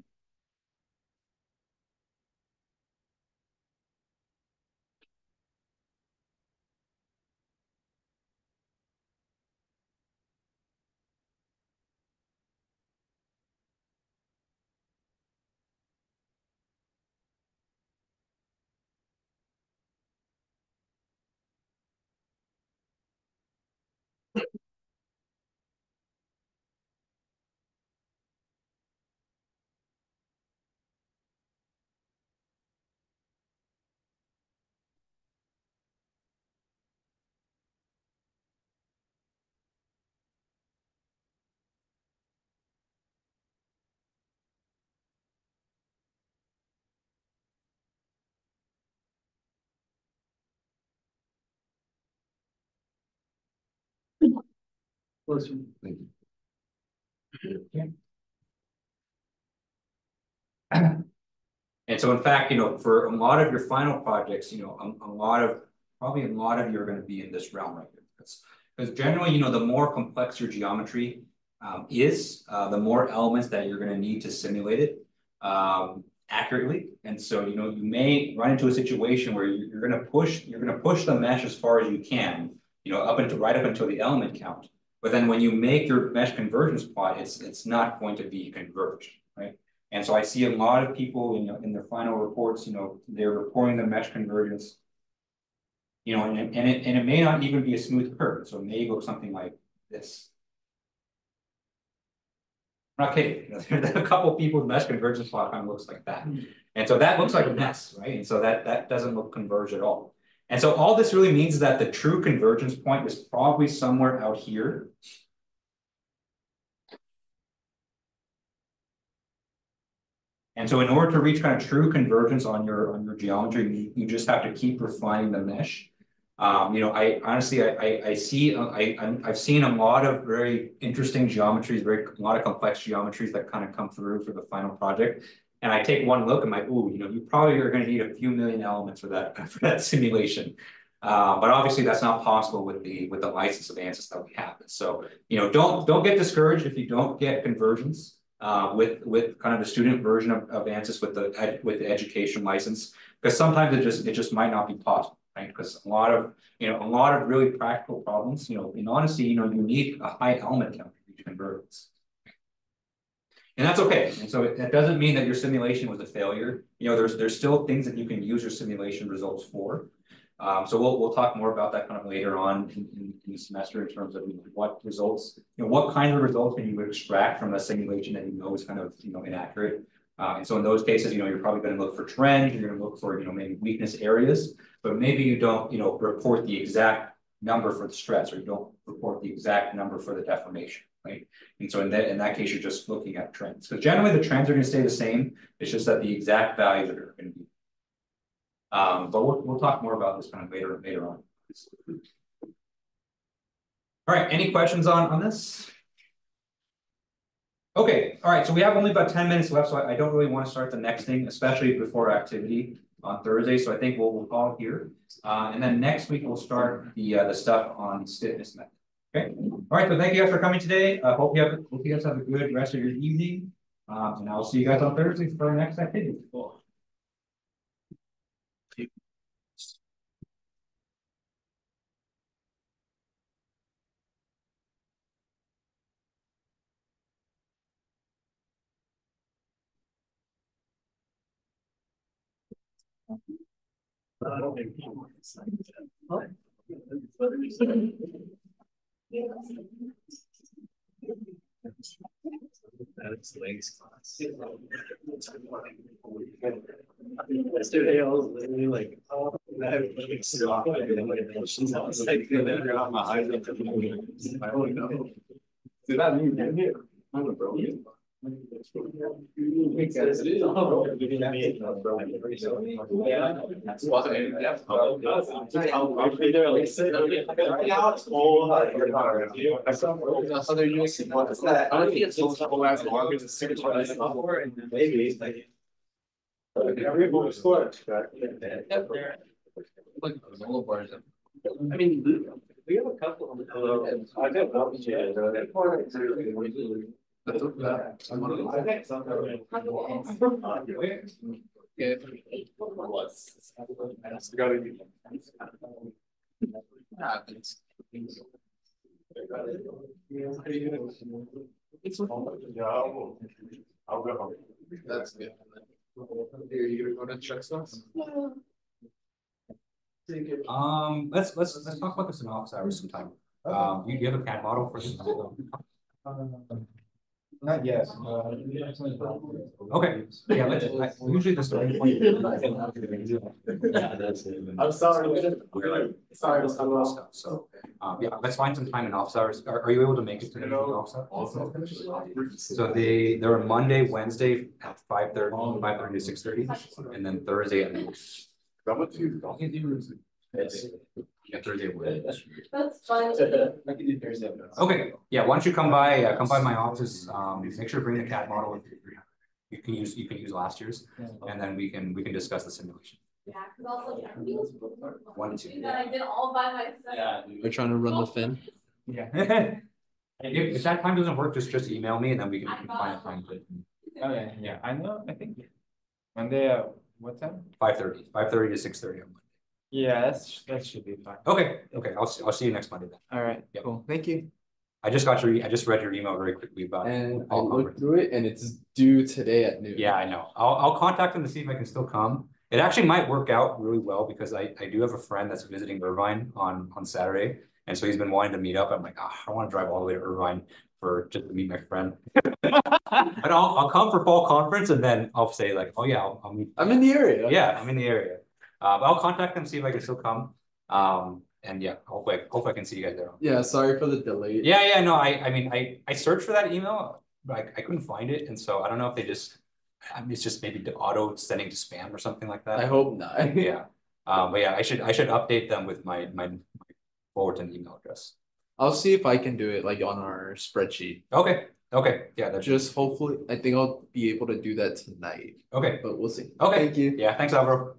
Thank you. Okay. And so in fact, for a lot of your final projects, probably a lot of you are going to be in this realm right here. Because generally, the more complex your geometry the more elements that you're going to need to simulate it accurately. And so, you may run into a situation where you're going to push the mesh as far as you can, right up until the element count. But then when you make your mesh convergence plot, it's not going to be converged, right? And so I see a lot of people in their final reports, they're reporting the mesh convergence. And it may not even be a smooth curve. So it may look something like this. I'm not kidding. A couple of people's mesh convergence plot kind of looks like that. And so that looks like a mess, right? And so that doesn't look converged at all. And so all this really means is that the true convergence point is probably somewhere out here. And so in order to reach kind of true convergence on your geometry, you just have to keep refining the mesh. I honestly, I've seen a lot of very interesting geometries, a lot of complex geometries that kind of come through for the final project. And I take one look and I'm like, ooh, you probably are going to need a few million elements for that simulation. But obviously that's not possible with the license of ANSYS that we have. So, don't get discouraged if you don't get convergence with kind of the student version of ANSYS with the education license, because sometimes it just might not be possible. Right, because a lot of really practical problems, in honesty, you need a high element count to reach convergence, and that's okay. And so that doesn't mean that your simulation was a failure. There's still things that you can use your simulation results for. So we'll talk more about that kind of later on in the semester in terms of what results, what kind of results can you extract from a simulation that is kind of inaccurate. And so in those cases, you're probably going to look for trends, you're going to look for maybe weakness areas, but maybe you don't report the exact number for the stress, or you don't report the exact number for the deformation, right? And so in that case, you're just looking at trends. So generally the trends are going to stay the same. It's just that the exact values are going to be. But we'll talk more about this kind of later on. All right, any questions on this? Okay, all right, so we have only about 10 minutes left, so I don't really want to start the next thing, especially before activity on Thursday. So I think we'll call it here. And then next week we'll start the stuff on stiffness method. Okay. All right, so thank you guys for coming today. Hope you guys have a good rest of your evening. And I'll see you guys on Thursday for our next activity. Cool. That's legs class. Yesterday I was literally like, oh, that like stop. I was like, my eyes up to the I don't know. Did that mean you're here? I'm bro. Because it is all that's why. I'll be there like sit. Now it's cold. I saw other using what's that? I don't think it's so simple as long as it's 6 hour and then maybe like everyone scored. Like all bars. I mean, we have a couple of I don't know. Yeah. I'll go home. That's good. Are you gonna go to check stuff? Let's talk about this in office hours sometime. You have a CAD model for this? Not yet. Okay. Yeah, let's usually the starting point. I'm sorry. Sorry. Stuff. So yeah, let's find some time in office hours. Are you able to make it to the office hours? So they're on Monday, Wednesday at 5:30 to 6:30, and then Thursday at noon. Yeah, Thursday. That's fine. I can do Thursday. Okay. Yeah. Why don't you come by my office? Make sure to bring the CAD model with you. You can use last year's, and then we can discuss the simulation. Yeah, because also 1 to 2. that I did all by myself. Yeah, we're trying to run the fin. Yeah. if that time doesn't work, just email me, and then we can find a time to. Okay, yeah, I know. I think Monday. What time? 5:30 to 6:30 on Monday. Yeah, that should be fine. Okay. I'll see you next Monday then. All right. Yep. Cool. Thank you. I just read your email very quickly about. And I looked through it and it's due today at noon. Yeah, I know. I'll contact them to see if I can still come. It actually might work out really well because I do have a friend that's visiting Irvine on Saturday. And so he's been wanting to meet up. I'm like, I don't want to drive all the way to Irvine for just to meet my friend. But I'll come for fall conference and then I'll say like, oh yeah, I'll meet. I'm in the area. Yeah, I'm in the area. But I'll contact them, see if I can still come. And yeah, hopefully I can see you guys there. Yeah, sorry for the delay. Yeah, no, I mean I searched for that email, but I couldn't find it, and so I don't know if they just it's just maybe the auto sending to spam or something like that. I hope not. Yeah. But yeah, I should update them with my Fullerton email address. I'll see if I can do it like on our spreadsheet. Okay. Yeah, that's Just hopefully I think I'll be able to do that tonight. okay. But we'll see. Okay. Thank you. Yeah, thanks, Alvaro.